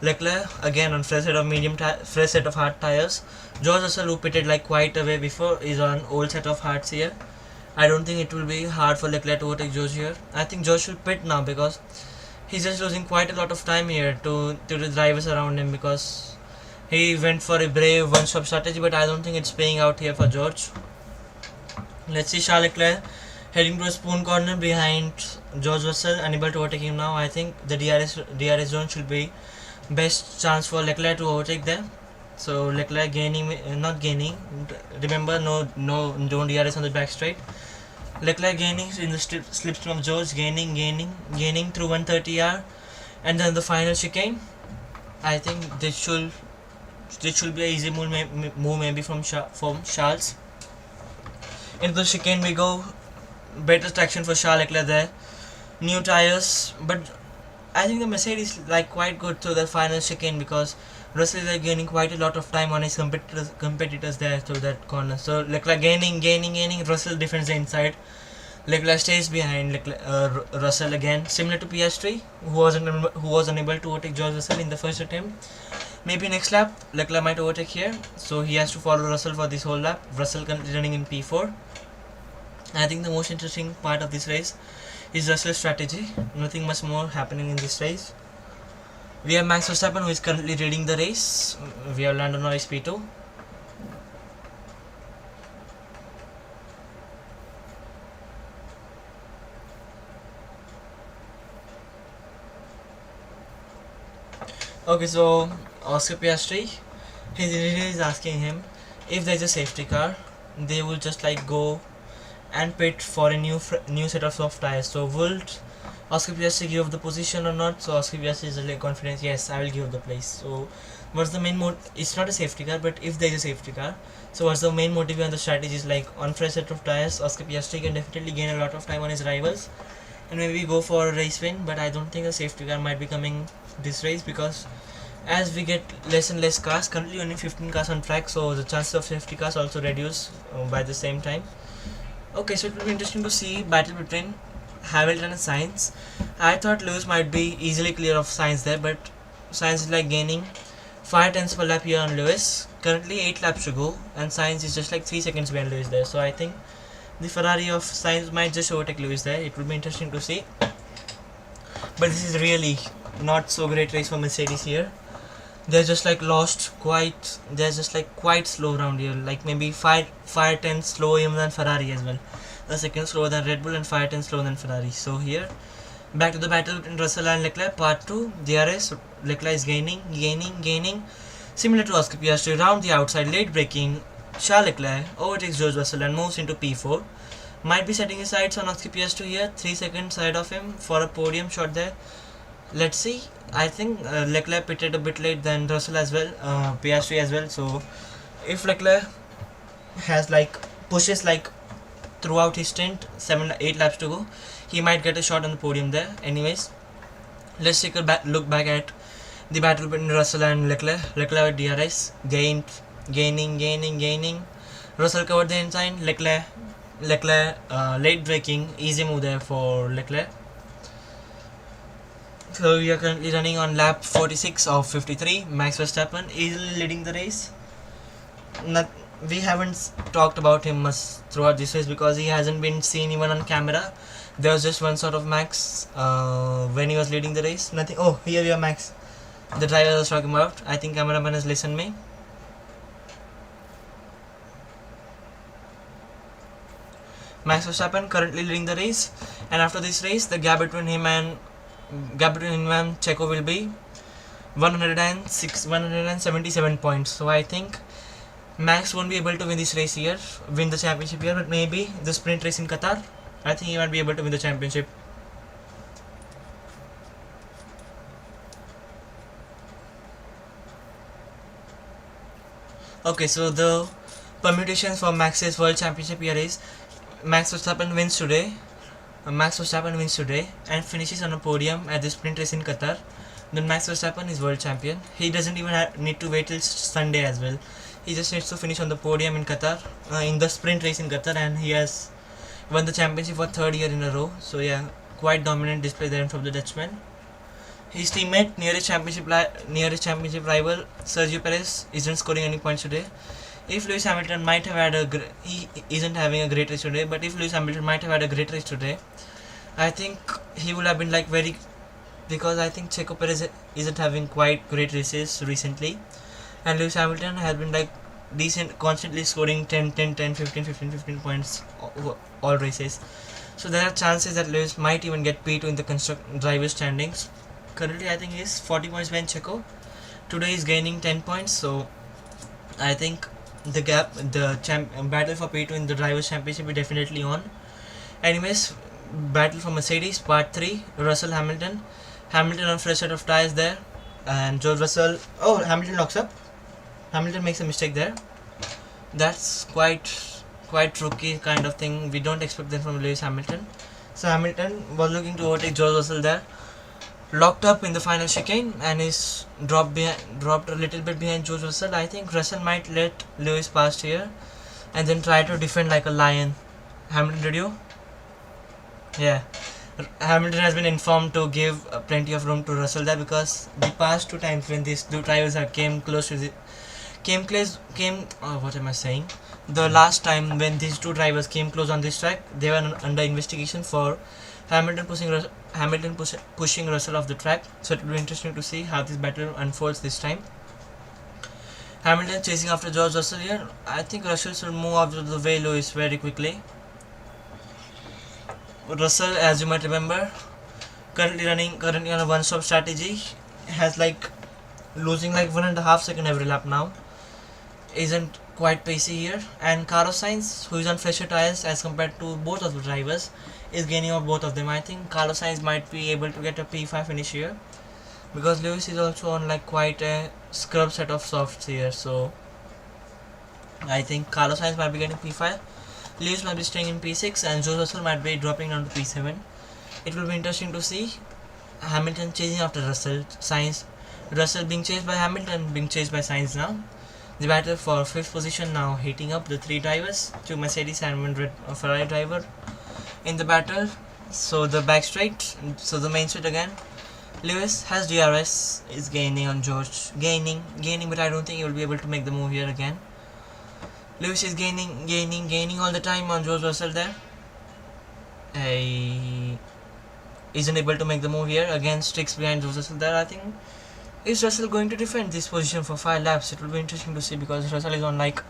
Leclerc again on fresh set of hard tires. George Russell, who pitted like quite a way before, is on old set of hards here. I don't think it will be hard for Leclerc to overtake George here. I think George should pit now because he's just losing quite a lot of time here to the drivers around him, because he went for a brave one-stop strategy, but I don't think it's paying out here for George. Let's see Charles Leclerc heading to a spoon corner behind George Russell, unable to overtake him now. I think the DRS zone should be best chance for Leclerc to overtake them. So Leclerc not gaining. Remember, no DRS on the back straight. Leclerc gaining in the slipstream of George, gaining through 130R, and then the final chicane. I think this should be an easy move maybe from Charles. Into the chicane we go. Better traction for Charles Leclerc there. New tires, but I think the Mercedes like quite good through the final chicane, because Russell is gaining quite a lot of time on his competitors there through that corner. So Leclerc gaining. Russell defends the inside. Leclerc stays behind Russell again, similar to Piastri, who was unable to overtake George Russell in the first attempt. Maybe next lap Leclerc might overtake here, so he has to follow Russell for this whole lap. Russell running in P4. I think the most interesting part of this race is Russell's strategy. Nothing much more happening in this race. We have Max Verstappen, who is currently leading the race. We have Lando Norris P2. Okay, so Oscar Piastri, his engineer is asking him if there's a safety car, they will just like go and pit for a new set of soft tires. So will Oscar Piastri give the position or not? So Oscar Piastri is like confident, yes, I will give the place. So what's the main it's not a safety car, but if there is a safety car, so what's the main motive and the strategy is like on fresh set of tires, Oscar Piastri can definitely gain a lot of time on his rivals and maybe go for a race win. But I don't think a safety car might be coming this race, because as we get less and less cars, currently only 15 cars on track, so the chances of safety cars also reduce by the same time. Okay, so it will be interesting to see battle between Hamilton and Sainz. I thought Lewis might be easily clear of Sainz there, but Sainz is like gaining 5 tenths per lap here on Lewis. Currently 8 laps to go, and Sainz is just like 3 seconds behind Lewis there. So I think the Ferrari of Sainz might just overtake Lewis there. It will be interesting to see. But this is really not so great race for Mercedes here. They're just like they're just like quite slow around here, like maybe 5 tenths slower even than Ferrari as well. A second slower than Red Bull and 5 tenths slower than Ferrari. So here, back to the battle between Russell and Leclerc, part 2, DRS. Leclerc is gaining, similar to Oscar Piastri, round the outside, late braking. Charles Leclerc overtakes George Russell and moves into P4. Might be setting his sights on Oscar Piastri here, 3 seconds ahead of him for a podium shot there. Let's see. I think Leclerc pitted a bit late than Russell as well, Piastri as well. So if Leclerc has like pushes like throughout his stint, 7-8 laps to go, he might get a shot on the podium there. Anyways, let's take a look back at the battle between Russell and Leclerc. Leclerc with DRS, gaining. Russell covered the inside. Leclerc late braking, easy move there for Leclerc. So we are currently running on lap 46 of 53. Max Verstappen easily leading the race. Not, we haven't talked about him much throughout this race because he hasn't been seen even on camera. There was just one sort of Max when he was leading the race. Nothing. Oh, here we are, Max. The driver I was talking about. I think cameraman has listened me. Max Verstappen currently leading the race, and after this race, the gap between him and Checo will be 177 points. So I think Max won't be able to win this race here, win the championship here, but maybe the sprint race in Qatar, I think he might be able to win the championship. Okay, so the permutations for Max's World Championship here is Max Verstappen wins today. And finishes on a podium at the sprint race in Qatar. Then Max Verstappen is world champion. He doesn't even need to wait till Sunday as well. He just needs to finish on the podium in Qatar, in the sprint race in Qatar, and he has won the championship for third year in a row. So yeah, quite dominant display there from the Dutchman. His teammate, nearest championship rival Sergio Perez, isn't scoring any points today. If Lewis Hamilton might have had he isn't having a great race today, but if Lewis Hamilton might have had a great race today, I think he would have been like very, because I think Checo Perez isn't having quite great races recently, and Lewis Hamilton has been like decent, constantly scoring 10, 10, 10, 15, 15, 15 points all races. So there are chances that Lewis might even get P2 in the driver standings. Currently I think he is 40 points behind Checo. Today he's gaining 10 points, so I think the battle for P2 in the Drivers' Championship is definitely on. Anyways, battle for Mercedes Part 3. Russell Hamilton on fresh set of tires there, and George Russell. Oh, Hamilton locks up. Hamilton makes a mistake there. That's quite rookie kind of thing. We don't expect that from Lewis Hamilton. So Hamilton was looking to overtake George Russell there. Locked up in the final chicane and is dropped a little bit behind George Russell. I think Russell might let Lewis pass here and then try to defend like a lion. Hamilton, did you? Yeah. Hamilton has been informed to give plenty of room to Russell there, because the past two times when these two drivers came close to the what am I saying? The last time when these two drivers came close on this track, they were under investigation for Hamilton pushing Russell off the track. So it will be interesting to see how this battle unfolds this time. Hamilton chasing after George Russell here. I think Russell should move out of the way Lewis very quickly. Russell, as you might remember, currently on a one-stop strategy, has like losing like 1.5 seconds every lap now. Isn't quite pacey here, and Carlos Sainz, who is on fresher tires as compared to both of the drivers, is gaining out both of them. I think Carlos Sainz might be able to get a P5 finish here, because Lewis is also on like quite a scrub set of softs here. So I think Carlos Sainz might be getting P5, Lewis might be staying in P6, and George Russell might be dropping down to P7. It will be interesting to see Hamilton chasing after Russell being chased by Hamilton, being chased by Sainz now. The battle for 5th position now heating up. The three drivers, two Mercedes and one Ferrari driver in the battle. So the back straight, so the main straight again. Lewis has DRS, is gaining on George, gaining, but I don't think he will be able to make the move here again. Lewis is gaining all the time on George Russell there. He isn't able to make the move here, again sticks behind George Russell there. I think, is Russell going to defend this position for 5 laps? It will be interesting to see, because Russell is on like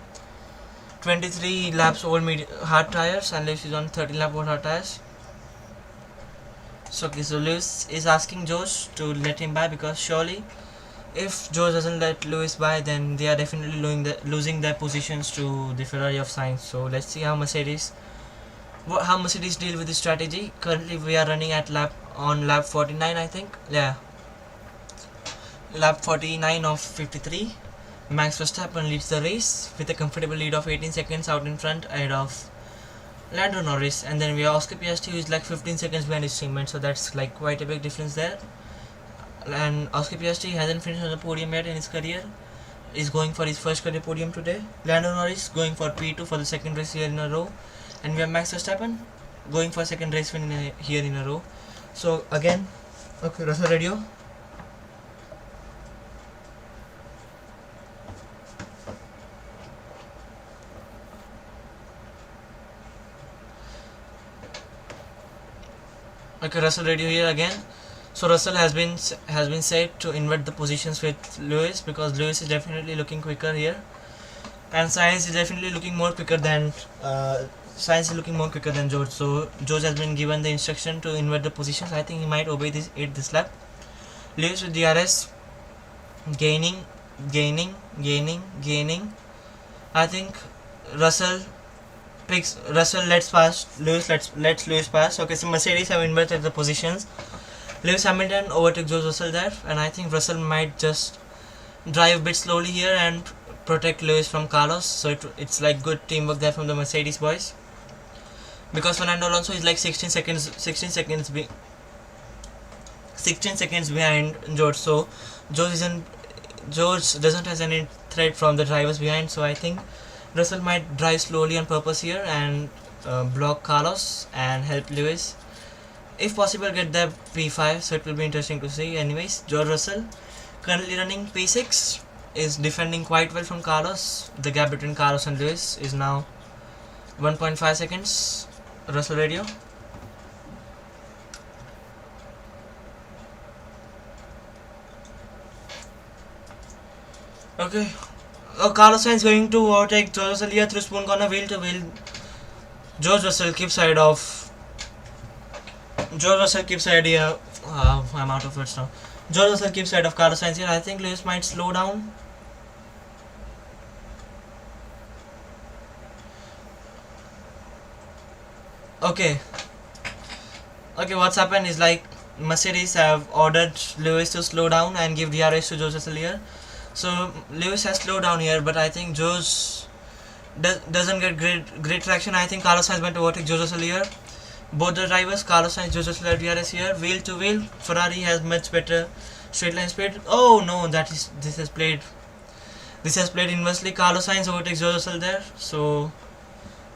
23 laps old hard tires and Lewis is on 13 lap old hard tires. So Lewis is asking George to let him by, because surely if George doesn't let Lewis by, then they are definitely losing their positions to the Ferrari of Sainz. So let's see how Mercedes deal with this strategy. Currently we are running at lap 49, I think. Yeah, lap 49 of 53. Max Verstappen leads the race with a comfortable lead of 18 seconds out in front, ahead of Lando Norris, and then we have Oscar Piastri, who is like 15 seconds behind his teammate, so that's like quite a big difference there. And Oscar Piastri hasn't finished on the podium yet in his career, is going for his first career podium today. Lando Norris going for P2 for the second race here in a row, and we have Max Verstappen going for second race win here in a row. So again, Okay, Russell radio. Okay, Russell radio here again. So Russell has been said to invert the positions with Lewis, because Lewis is definitely looking quicker here, and Science is definitely looking more quicker than George. So George has been given the instruction to invert the positions. I think he might obey this lap. Lewis with DRS, gaining. I think Russell lets pass Lewis. Lets Lewis pass. Okay, so Mercedes have inverted the positions. Lewis Hamilton overtook George Russell there, and I think Russell might just drive a bit slowly here and protect Lewis from Carlos. So it's like good teamwork there from the Mercedes boys, because Fernando Alonso is like 16 seconds behind George. So George doesn't have any threat from the drivers behind. So I think Russell might drive slowly on purpose here and block Carlos and help Lewis, if possible, get the P5. So it will be interesting to see. Anyways, George Russell, currently running P6, is defending quite well from Carlos. The gap between Carlos and Lewis is now 1.5 seconds. Russell radio. Okay. Oh, Carlos Sainz going to overtake George Russell here through spoon corner, wheel to wheel. George Russell keeps side here. I'm out of words now. George Russell keeps side of Carlos Sainz here. I think Lewis might slow down. Okay, what's happened is like Mercedes have ordered Lewis to slow down and give DRS to George Russell here. So Lewis has slowed down here, but I think George doesn't get great traction. I think Carlos Sainz went to overtake George Russell here. Both the drivers, Carlos Sainz, George Russell, have DRS here. Wheel to wheel, Ferrari has much better straight line speed. Oh no, this has played inversely. Carlos Sainz overtakes George Russell there. So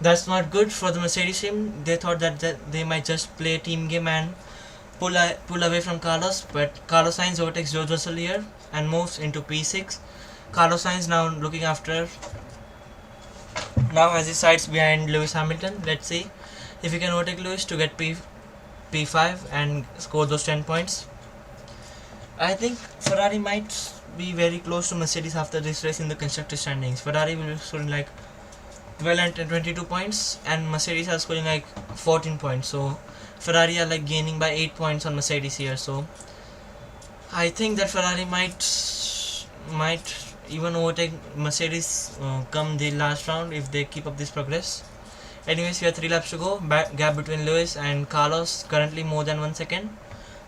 that's not good for the Mercedes team. They thought that they might just play a team game and pull away from Carlos, but Carlos Sainz overtakes George Russell here and moves into P6. Carlos Sainz now looking after, now has his sights behind Lewis Hamilton. Let's see if he can overtake Lewis to get P5 and score those 10 points. I think Ferrari might be very close to Mercedes after this race in the constructor standings. Ferrari will be scoring like 12 and 22 points, and Mercedes are scoring like 14 points. So Ferrari are like gaining by 8 points on Mercedes here. So I think that Ferrari might even overtake Mercedes come the last round if they keep up this progress. Anyways, we have 3 laps to go. Gap between Lewis and Carlos currently more than 1 second.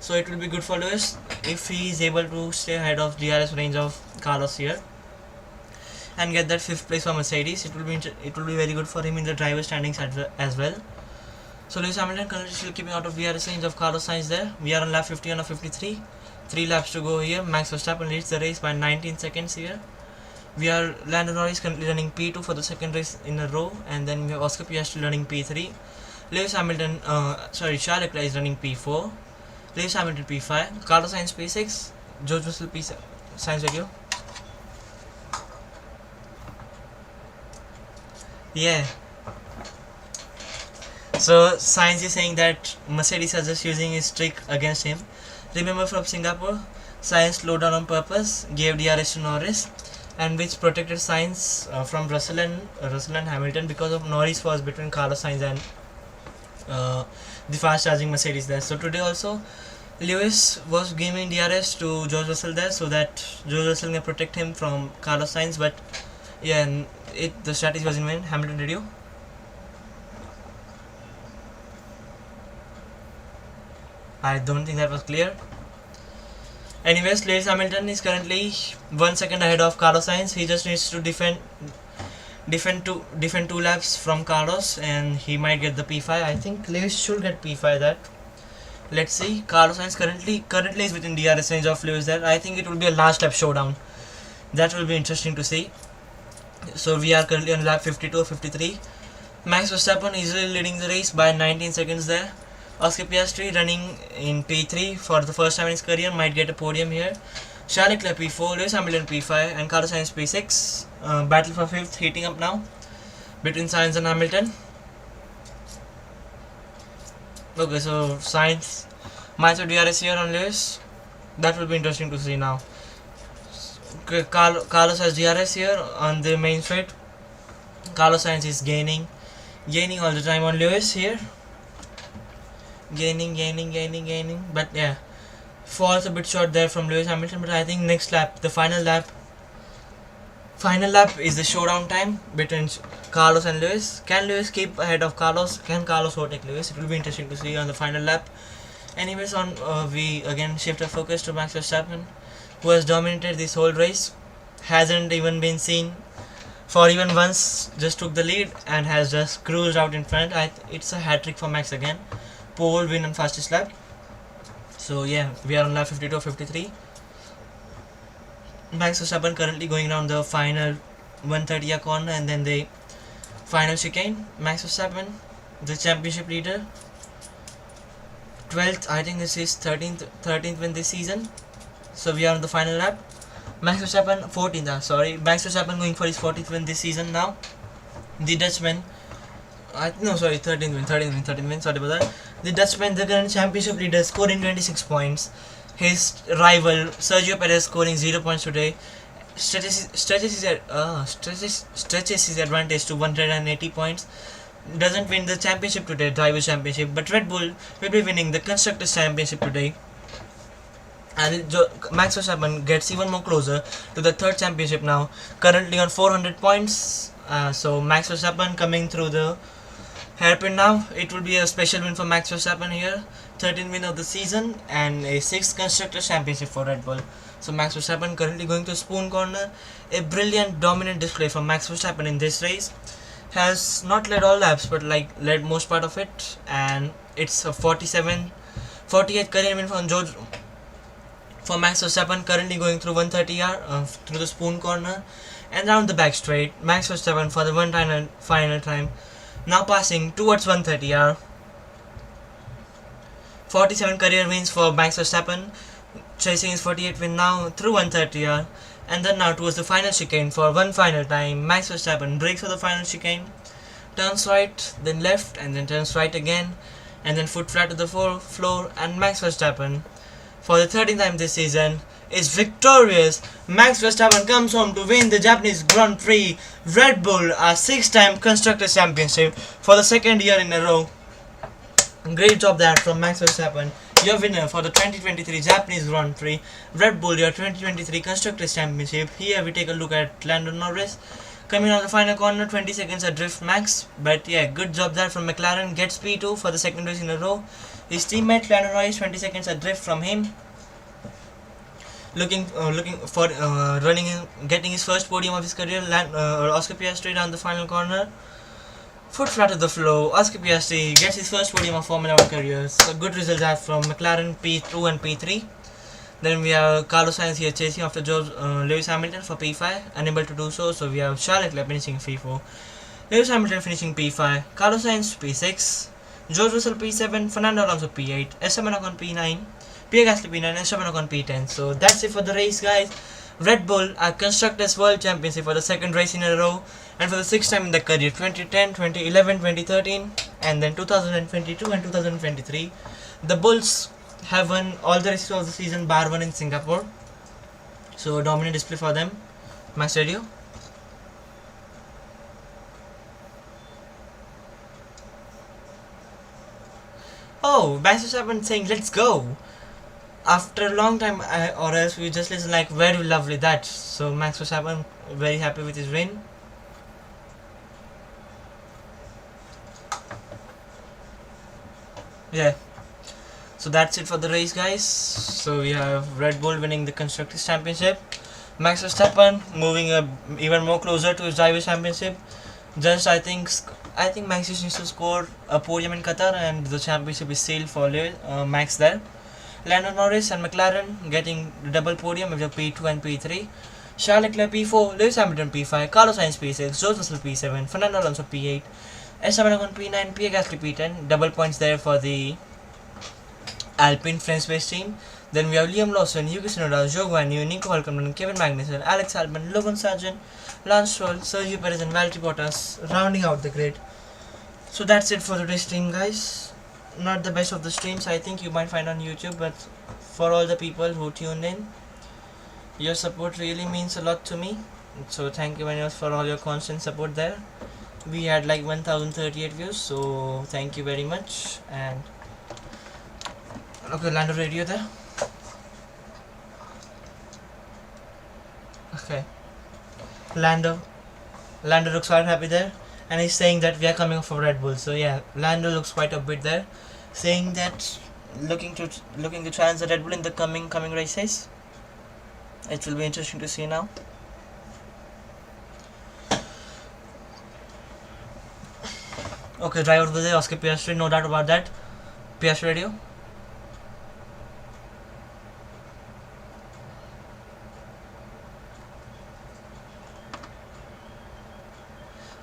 So it will be good for Lewis if he is able to stay ahead of DRS range of Carlos here and get that 5th place for Mercedes. It will be very good for him in the driver standings as well. So Lewis Hamilton currently still keeping out of DRS range of Carlos Sainz there. We are on lap 50 and a 53. 3 laps to go here. Max Verstappen leads the race by 19 seconds here. We are Lando Norris currently running P2 for the second race in a row, and then we have Oscar Piastri running P3. Lewis Hamilton, Charles Leclerc is running P4. Lewis Hamilton P5. Carlos Sainz P6. George Russell P7. Sainz video. Yeah. So Sainz is saying that Mercedes is just using his trick against him. Remember from Singapore, Sainz slowed down on purpose, gave DRS to Norris, and which protected Sainz from Russell and Hamilton, because of Norris was between Carlos Sainz and the fast charging Mercedes there. So today also Lewis was giving DRS to George Russell there so that George Russell can protect him from Carlos Sainz, but yeah, the strategy was in vain. Hamilton radio. I don't think that was clear. Anyways, Lewis Hamilton is currently 1 second ahead of Carlos Sainz. He just needs to defend 2 laps from Carlos, and he might get the P5. I think Lewis should get P5 that. Let's see. Carlos Sainz currently is within DRS range of Lewis there. I think it will be a last lap showdown. That will be interesting to see. So we are currently on lap 52 or 53. Max Verstappen easily leading the race by 19 seconds there. Oscar Piastri running in P3 for the first time in his career might get a podium here. Charles Leclerc P4, Lewis Hamilton P5, and Carlos Sainz P6. Battle for 5th heating up now between Sainz and Hamilton. Okay, so Sainz might have DRS here on Lewis. That will be interesting to see now. Okay, Carlos has DRS here on the main straight. Carlos Sainz is gaining all the time on Lewis here. Gaining. But yeah, falls a bit short there from Lewis Hamilton. But I think next lap, the final lap is the showdown time between Carlos and Lewis. Can Lewis keep ahead of Carlos? Can Carlos overtake Lewis? It will be interesting to see on the final lap. Anyways, we again shift our focus to Max Verstappen, who has dominated this whole race, hasn't even been seen for even once, just took the lead and has just cruised out in front. It's a hat trick for Max again. Pole, win and fastest lap. So yeah, we are on lap 52 or 53. Max Verstappen currently going down the final 130 corner and then the final chicane. Max Verstappen, the championship leader, 12th, I think this is 13th win this season. So we are on the final lap. Max Verstappen 14th, Max Verstappen going for his 40th win this season now. The Dutchman, 13th win, sorry about that. The Dutchman, the current championship leader, scoring 26 points. His rival Sergio Perez scoring 0 points today. Stretches his advantage to 180 points. Doesn't win the championship today, Drivers' Championship, but Red Bull will be winning the Constructors' Championship today. And Max Verstappen gets even more closer to the third championship now, currently on 400 points. So Max Verstappen coming through the hairpin now. It will be a special win for Max Verstappen here. 13th win of the season and a 6th Constructors' Championship for Red Bull. So Max Verstappen currently going to spoon corner. A brilliant dominant display from Max Verstappen in this race. Has not led all laps but led most part of it, and it's a 48th career win from for Max Verstappen, currently going through 130R through the spoon corner and round the back straight. Max Verstappen for the final time now passing towards 130R. 47 career wins for Max Verstappen, chasing his 48th win now through 130R. And then now towards the final chicane for one final time. Max Verstappen brakes for the final chicane, turns right, then left, and then turns right again, and then foot flat to the floor. And Max Verstappen, for the 13th time this season, is victorious. Max Verstappen comes home to win the Japanese Grand Prix. Red Bull, a 6-time Constructors' Championship for the second year in a row. Great job there from Max Verstappen, your winner for the 2023 Japanese Grand Prix. Red Bull, your 2023 Constructors' Championship. Here we take a look at Lando Norris coming on the final corner, 20 seconds adrift max. But yeah, good job there from McLaren. Gets P2 for the second race in a row. His teammate Lando Norris 20 seconds adrift from him. Looking for getting his first podium of his career. Oscar Piastri down the final corner. Foot flat to the floor. Oscar Piastri gets his first podium of Formula 1 career. So good results there from McLaren P2 and P3. Then we have Carlos Sainz here chasing after Lewis Hamilton for P5, unable to do so. So we have Charles Leclerc finishing P4, Lewis Hamilton finishing P5, Carlos Sainz P6, George Russell P7, Fernando Alonso P8, Esteban Ocon P9, Pierre Gasly P9, Esteban Ocon P10. So that's it for the race, guys. Red Bull are Constructors World Championship for the second race in a row, and for the 6th time in their career, 2010, 2011, 2013, and then 2022 and 2023. The Bulls have won all the races of the season bar one in Singapore. So a dominant display for them. Max Radio. Oh, Max Verstappen saying let's go. After a long time, or else we just listen like very lovely that. So Max Verstappen very happy with his win. Yeah. So that's it for the race, guys. So we have Red Bull winning the Constructors' Championship. Max Verstappen moving even more closer to his Drivers' Championship. Just I think Max just needs to score a podium in Qatar and the championship is sealed for Max there. Lando Norris and McLaren getting the double podium with the P2 and P3. Charles Leclerc P4, Lewis Hamilton P5, Carlos Sainz P6, George Russell P7, Fernando Alonso P8, Esteban Ocon P9, Pierre Gasly P10. Double points there for the Alpine French-based team. Then we have Liam Lawson, Yuki Tsunoda, Zhou Guanyu, Nico Hülkenberg, Kevin Magnussen, Alex Albon, Logan Sargent, Lance Stroll, Sergio Perez and Valtteri Bottas rounding out the grid. So that's it for today's stream, guys. Not the best of the streams I think you might find on YouTube, but for all the people who tuned in, your support really means a lot to me. So thank you very much for all your constant support there. We had like 1038 views, so thank you very much. And okay, Lando radio there. Okay, Lando looks quite happy there, and he's saying that we are coming off of Red Bull. So yeah, Lando looks quite a bit there, saying that looking to challenge the Red Bull in the coming races. It will be interesting to see now. Okay, driver over there, Oscar Piastri, no doubt about that. Piastri radio.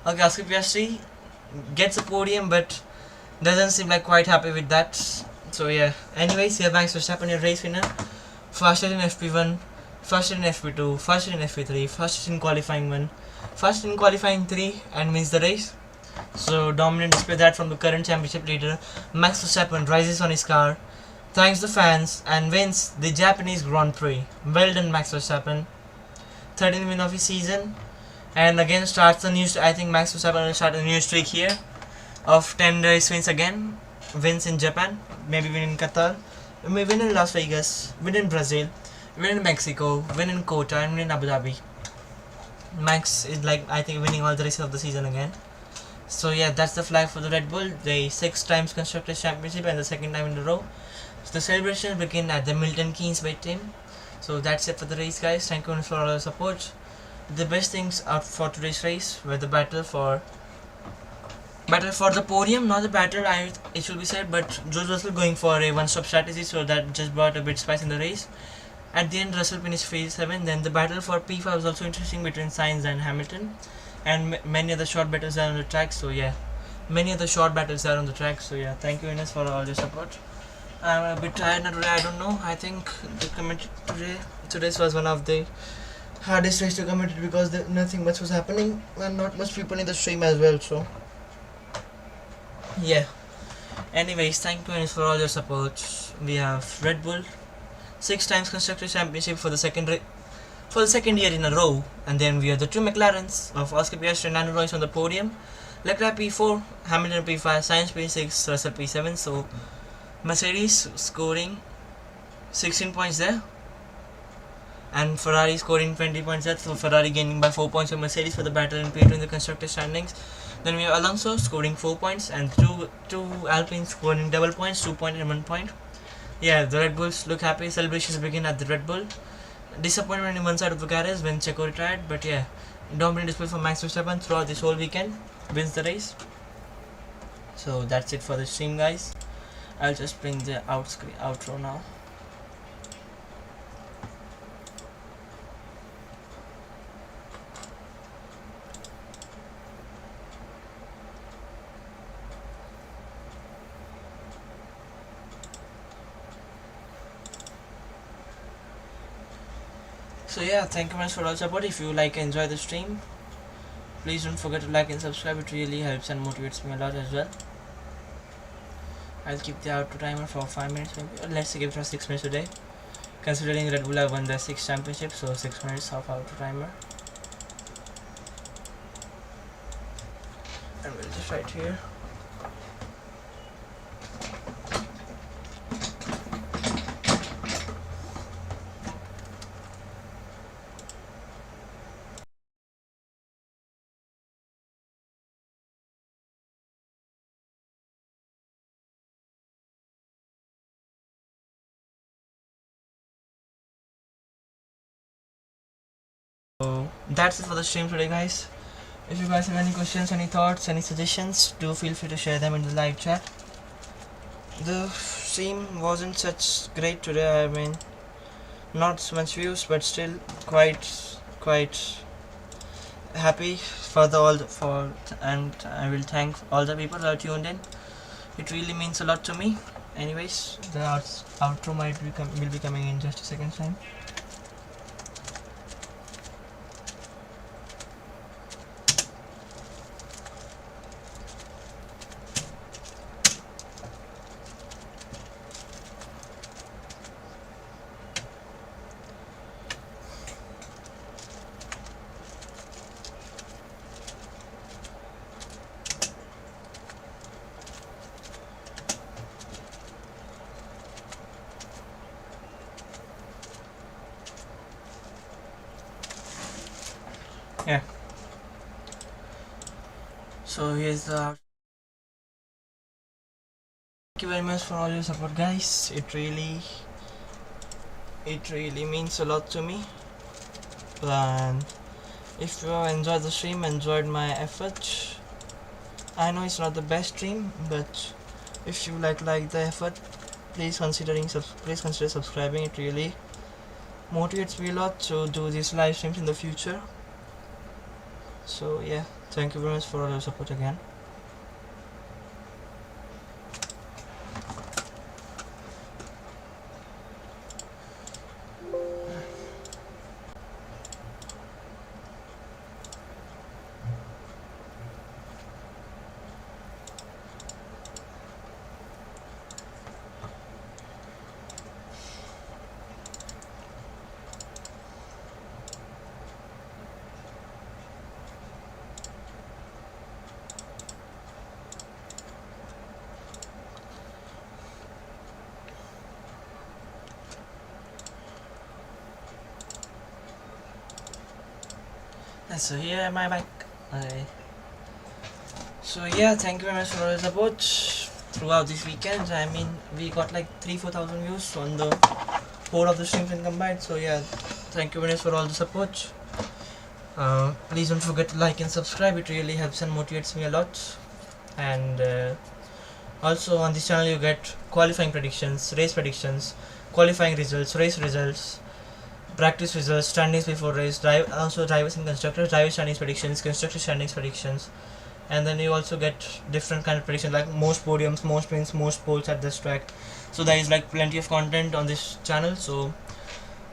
Okay, Oscar Piastri gets a podium, but doesn't seem like quite happy with that. So yeah. Anyways, here Max Verstappen, your race winner. Fastest in FP1, fastest in FP2, fastest in FP3, fastest in qualifying 1, fastest in qualifying 3, and wins the race. So dominant display that from the current championship leader. Max Verstappen rises on his car, thanks the fans, and wins the Japanese Grand Prix. Well done, Max Verstappen. 13th win of his season, and again starts a new. I think Max Verstappen will start a new streak here of 10 race wins again. Wins in Japan, maybe win in Qatar, maybe win in Las Vegas, win in Brazil, win in Mexico, win in Kota, and win in Abu Dhabi. Max is like, I think, winning all the races of the season again. So yeah, that's the flag for the Red Bull. The 6 times Constructors Championship and the 2nd time in a row. So the celebrations begin at the Milton Keynes by team. So that's it for the race, guys. Thank you for all your support. The best things out for today's race were the battle for the podium, not the battle, it should be said, but George Russell going for a one-stop strategy, so that just brought a bit spice in the race. At the end, Russell finished phase 7. Then the battle for P5 was also interesting between Sainz and Hamilton, and many other short battles are on the track. So yeah, thank you very much for all your support. I'm a bit tired now today, I don't know. I think the comment today's was one of the hardest race to comment because nothing much was happening and not much people in the stream as well. So yeah. Anyways, thank you very much for all your support. We have Red Bull 6 times Constructors Championship for the second year in a row, and then we have the 2 McLarens of Oscar Piastri and Lando Norris on the podium. Leclerc P4, Hamilton P5, Sainz P6, Russell P7. So Mercedes scoring 16 points there, and Ferrari scoring 20 points there. So Ferrari gaining by 4 points of Mercedes for the battle in P2 in the Constructors standings. Then we have Alonso scoring 4 points, and two Alpine scoring double points, 2 points and 1 point. Yeah, the Red Bulls look happy. Celebrations begin at the Red Bull. Disappointment in one side of the garage when Checo retired, but yeah, dominant display for Max Verstappen throughout this whole weekend. Wins the race. So that's it for the stream, guys. I'll just bring the outro now. So yeah, thank you much for all support. If you enjoy the stream, please don't forget to like and subscribe. It really helps and motivates me a lot as well. I'll keep the outro timer for 5 minutes maybe. Let's give it for 6 minutes today, considering Red Bull have won the 6 championships. So 6 minutes of outro timer. And we'll just right here. So that's it for the stream today, guys. If you guys have any questions, any thoughts, any suggestions, do feel free to share them in the live chat. The stream wasn't such great today. I mean, not so much views, but still quite happy for and I will thank all the people who are tuned in. It really means a lot to me, anyways, the outro will be coming in just a second time. Yeah. So here's the. Thank you very much for all your support, guys. It really means a lot to me. And if you have enjoyed the stream, enjoyed my effort, I know it's not the best stream, but if you like the effort, please consider subscribing. It really motivates me a lot to do these live streams in the future. So yeah, thank you very much for all your support again. So here am I back. So yeah, thank you very much for all the support throughout this weekend. I mean, we got like 3,000-4,000 views on the whole of the streams and combined. So yeah, thank you very much for all the support. Please don't forget to like and subscribe. It really helps and motivates me a lot. And also on this channel you get qualifying predictions, race predictions, qualifying results, race results, practice results, standings before race, also drivers and constructors, driver standings predictions, constructor standings predictions, and then you also get different kind of predictions like most podiums, most wins, most poles at this track. So there is like plenty of content on this channel, so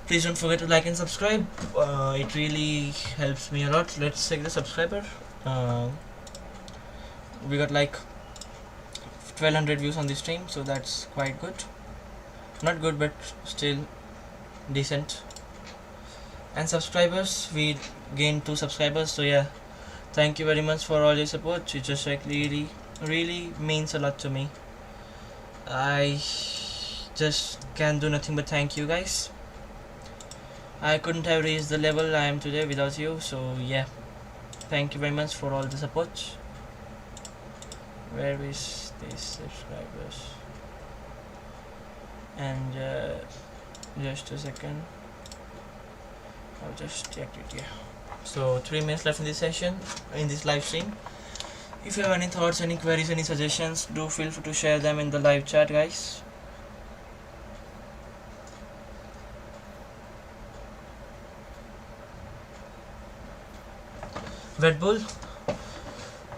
please don't forget to like and subscribe. It really helps me a lot. Let's check the subscriber. We got like 1200 views on this stream, so that's quite good. Not good, but still decent. And subscribers, we gained 2 subscribers, so yeah, thank you very much for all your support. It just like really means a lot to me. I just can do nothing but thank you guys. I couldn't have reached the level I am today without you, so yeah, thank you very much for all the support. Where is these subscribers? And just a second, I'll just check it here. So 3 minutes left in this session, in this live stream. If you have any thoughts, any queries, any suggestions, do feel free to share them in the live chat, guys. Red Bull,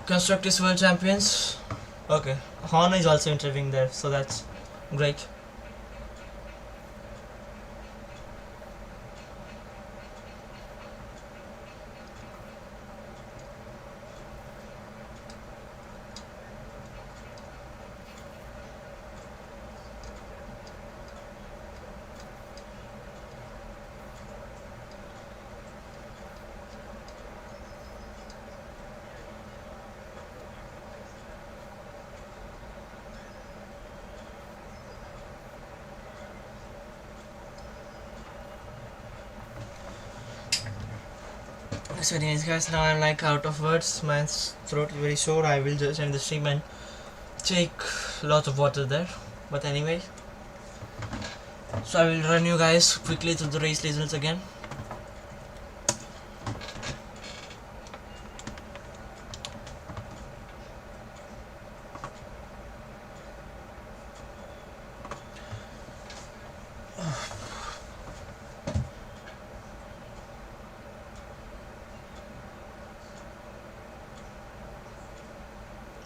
Constructors World Champions. Okay, Honda is also interviewing there, so that's great. So anyways guys, now I'm like out of words, my throat is very sore. I will just end the stream and take lots of water there. But anyway, so I will run you guys quickly through the race results again.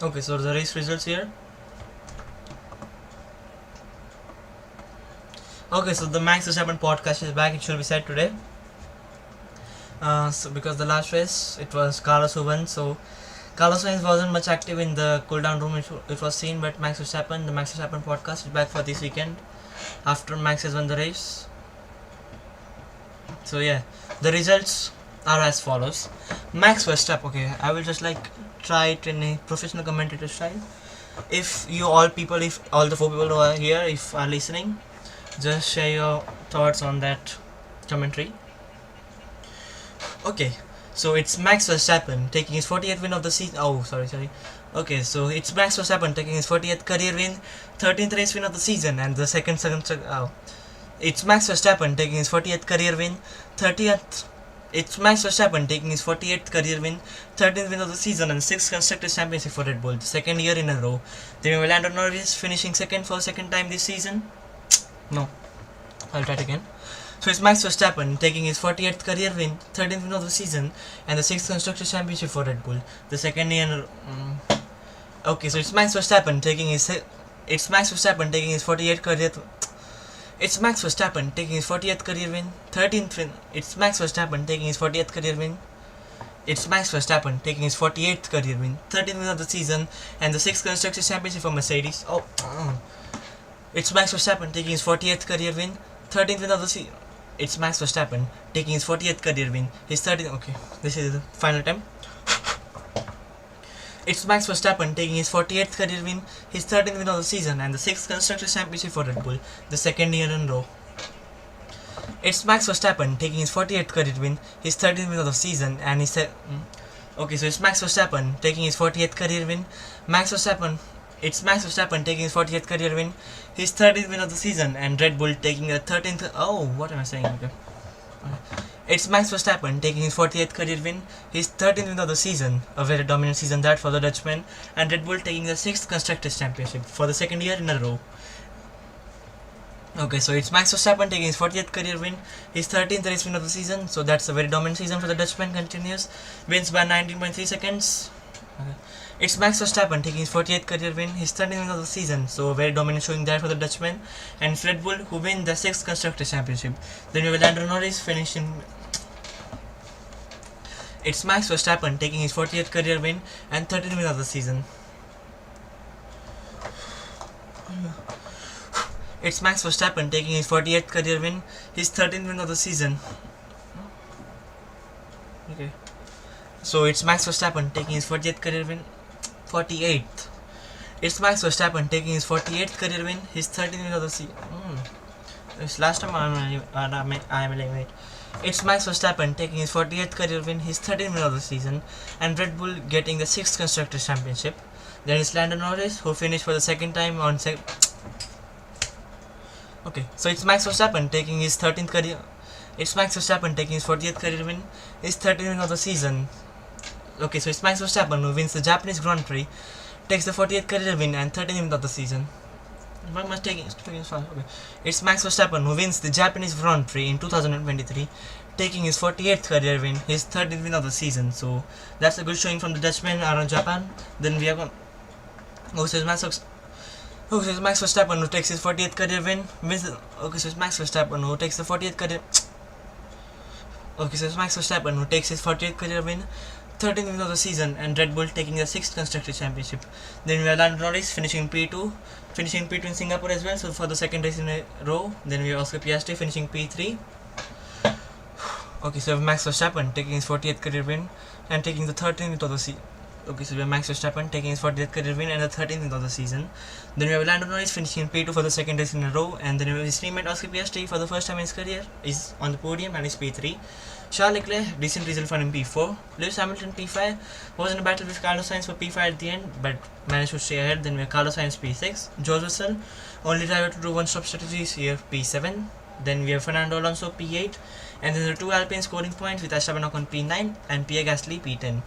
Okay, so the race results here. Okay, so the Max Verstappen podcast is back. It should be said today. So because the last race it was Carlos who won, so Carlos Sainz wasn't much active in the cooldown room. It was seen, but the Max Verstappen podcast is back for this weekend after Max has won the race. So yeah, the results are as follows. Max Verstappen. Okay, I will just try it in a professional commentator style. If all the 4 people who are here, if are listening, just share your thoughts on that commentary. Okay, so it's Max Verstappen taking his 40th win of the season. Oh, sorry. Okay, so it's Max Verstappen taking his 40th career win, 13th race win of the season, and the second. It's Max Verstappen taking his 40th career win, 30th. It's Max Verstappen taking his 48th career win, 13th win of the season, and 6th constructors championship for Red Bull, the second year in a row. Then we Lando Norris finishing second for second time this season. No, I'll try it again. So it's Max Verstappen taking his 48th career win, 13th win of the season, and the 6th constructors championship for Red Bull, the second year in a row. Okay, so it's Max Verstappen taking his 48th career. It's Max Verstappen taking his 40th career win, 13th win. It's Max Verstappen taking his 40th career win. It's Max Verstappen taking his 48th career win, 13th win of the season, and the 6th Constructors Championship for Mercedes. It's Max Verstappen taking his 40th career win, 13th win of the season. It's Max Verstappen taking his 40th career win, his 13th. Okay, this is the final time. It's Max Verstappen taking his 48th career win, his 13th win of the season, and the 6th Constructors Championship for Red Bull, the second year in a row. It's Max Verstappen taking his 48th career win, his 13th win of the season, and his Okay, so it's Max Verstappen taking his 40th career win, It's Max Verstappen taking his 40th career win, his 13th win of the season, and Red Bull taking the 13th. Oh, what am I saying? Okay. It's Max Verstappen taking his 40th career win, his 13th win of the season, a very dominant season that for the Dutchman, and Red Bull taking the 6th Constructors Championship for the second year in a row. Okay, so it's Max Verstappen taking his 40th career win, his 13th race win of the season, so that's a very dominant season for the Dutchman, continues, wins by 19.3 seconds. Okay. It's Max Verstappen taking his 48th career win, his 13th win of the season, so a very dominant showing there for the Dutchman, and it's Red Bull who win the 6th Constructors Championship. Then we have Lando Norris finishing. It's Max Verstappen taking his 40th career win and 13th win of the season. It's Max Verstappen taking his 48th career win, his 13th win of the season. Okay. So it's Max Verstappen taking his 40th career win, 48th. It's Max Verstappen taking his 48th career win, his 13th win of the season. This last time I'm eliminated. It's Max Verstappen taking his 48th career win, his 13th win of the season, and Red Bull getting the 6th Constructors Championship. Then it's Lando Norris who finished for the second time on Okay, so it's Max Verstappen taking his 13th career. It's Max Verstappen taking his 40th career win, his 13th win of the season. Okay, so it's Max Verstappen who wins the Japanese Grand Prix, takes the 40th career win and 13th win of the season. Okay. It's Max Verstappen who wins the Japanese Grand Prix in 2023, taking his 48th career win, his 13th win of the season. So that's a good showing from the Dutchman around Japan. Then we have Max Verstappen who takes his 40th career win, Okay, so it's Max Verstappen who takes the 40th career. Okay, so it's Max Verstappen who takes his 40th career win, 13th win of the season, and Red Bull taking the 6th Constructors Championship. Then we have Lando Norris finishing P2 in Singapore as well, so for the second race in a row. Then we have Oscar Piastri finishing P3. Okay, so we have Max Verstappen taking his 40th career win and taking the 13th win of the season. Okay, so we have Max Verstappen taking his 40th career win and the 13th win of the season. Then we have Lando Norris finishing P2 for the second race in a row, and then we have his teammate Oscar Piastri for the first time in his career is on the podium and is P3. Charles Leclerc, decent result for him P4. Lewis Hamilton P5 was in a battle with Carlos Sainz for P5 at the end, but managed to stay ahead. Then we have Carlos Sainz P6. George Russell, only driver to do one-stop strategies here, P7. Then we have Fernando Alonso P8, and then the two Alpine scoring points with Esteban Ocon P9 and Pierre Gasly P10.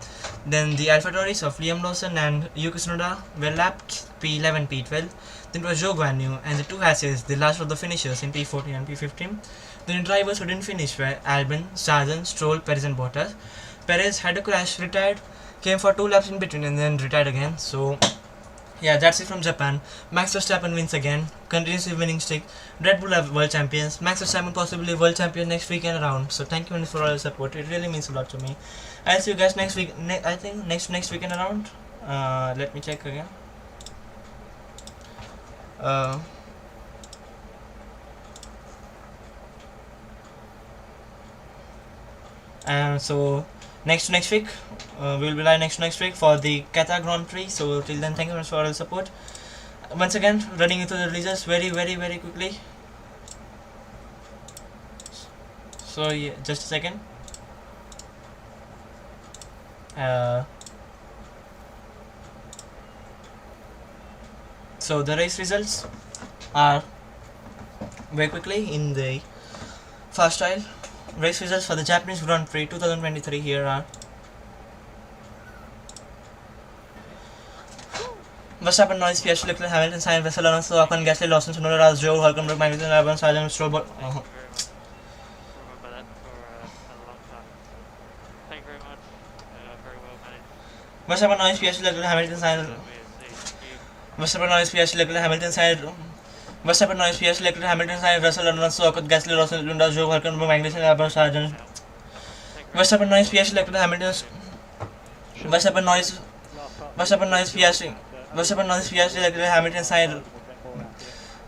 Then the AlphaTauris of Liam Lawson and Yuki Tsunoda were lapped P11, P12. Then it was Zhou Guanyu and the two Hasses, the last of the finishers in P14 and P15. Then the drivers who didn't finish were Albon, Sargent, Stroll, Perez and Bottas. Perez had a crash, retired, came for 2 laps in between and then retired again. So Yeah, that's it from Japan. Max Verstappen wins again, continuously winning streak. Red Bull are world champions. Max Verstappen possibly world champion next weekend around. So thank you for all your support. It really means a lot to me. I'll see you guys next week. I think next weekend around. Let me check again. Uh, and so next week we will be live next week for the Qatar Grand Prix. So till then, thank you very much for all your support. Once again, running into the results very quickly. So yeah, just a second. So the race results are very quickly in the fast style. Race results for the Japanese Grand Prix 2023 here are: Verstappen, Norris, Piastri, Leclerc, Hamilton, Sainz, Vettel, Alonso, Ocon, Gasly, Lawson, Tsunoda, Russell, Joe, Hülkenberg, Magnussen, Albon, Sargent, Stroll. Remember that for a long time. Thank you very much. Very well managed. Verstappen, Norris, Piastri, Leclerc, Hamilton, Sainz. Verstappen, Norris, Piastri, Leclerc, Hamilton, Sainz. Verstappen, Norris, Piastri, Leclerc, Hamilton, Sainz, Russell, Alonso, Ocon, Gasly, Lawson, Tsunoda, Joe, Hülkenberg, Magnussen, Albon, Sargent. Verstappen, Norris, Piastri, Leclerc, Hamilton. Verstappen, Norris, Piastri. Verstappen, Norris, Piastri, Leclerc, Hamilton, Sainz.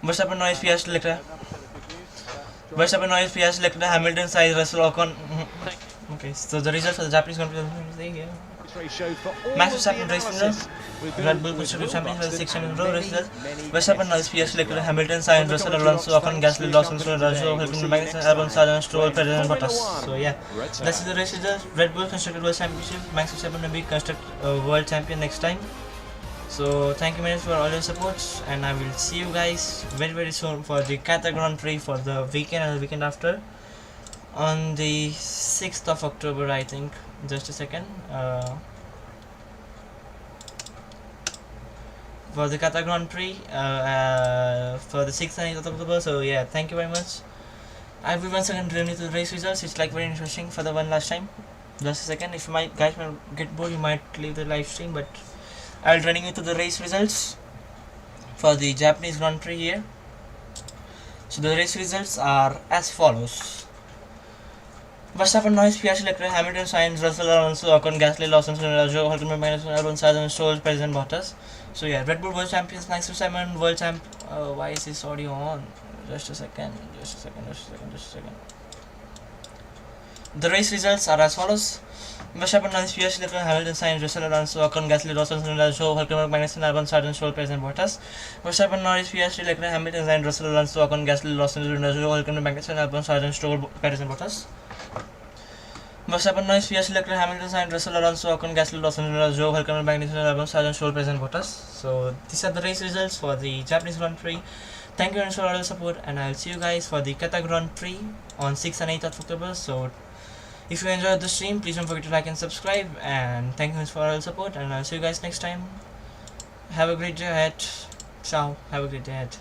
Verstappen, Norris, Piastri, Leclerc. Verstappen, Norris, Piastri, Leclerc, Hamilton, Sainz, Russell, Ocon. Okay, so the results for the Japanese Grand Prix here. Max Verstappen race winner. Red Bull Constructors Champions for the 6th time in a row. Race results: Verstappen, Norris, Piastri, Leclerc, Hamilton, Sainz, Russell, Alonso, Ocon, Gasly, Lawson, Tsunoda, Hülkenberg, Magnussen, Albon, Sargent, Stroll, Perez, and Bottas. So yeah, that's the race results. Red Bull Constructors World Championship. Max Verstappen will be World Champion next time. So thank you very much for all your support, and I will see you guys very soon for the Qatar Grand Prix for the weekend and the weekend after on the 6th of October, I think. Just a second. For the Qatar Grand Prix for the 6th and 8th of October. So yeah, thank you very much. I will once again run you through the race results. It's like very interesting for the one last time. Just a second. If you guys might get bored, you might leave the live stream, but I'll running you through the race results for the Japanese Grand Prix here. So the race results are as follows: Verstappen, Norris, Piastri, Leclerc, Hamilton, Sainz, Russell, Alonso, Ocon, Gasly, Lawson, Tsunoda, Joe, Hülkenberg, Magnussen, Albon, Sargent, Stroll, Perez, and Bottas. So yeah, Red Bull World Champions, Max Verstappen World Champ. Why is this audio on? Just a second. The race results are as follows: Verstappen, Norris, Piastri, Leclerc, Hamilton, Sainz, Russell, Alonso, Ocon, Gasly, Lawson, Tsunoda, Joe, Hülkenberg, Magnussen, Albon, Sargent, Stroll, Perez, and Bottas. Verstappen, Norris, Piastri, Leclerc, Hamilton, Sainz, Russell, Alonso, Ocon, Gasly, Lawson, Tsunoda, Joe, Hülkenberg, Magnussen, Albon, Sargent, Stroll, Perez, and Bottas. Verstappen, Norris, Piastri, Leclerc, Hamilton, Sainz, Russell, Alonso, Ocon, Gasly, Lawson, Tsunoda, Joe, Hülkenberg, Magnussen, Albon, Sargent, Stroll, Perez, and Bottas. So these are the race results for the Japanese Grand Prix. Thank you very much for all your support, and I'll see you guys for the Qatar Grand Prix on 6th and 8th of October. So if you enjoyed the stream, please don't forget to like and subscribe, and thank you very much for all your support, and I'll see you guys next time. Have a great day ahead. Ciao. Have a great day ahead.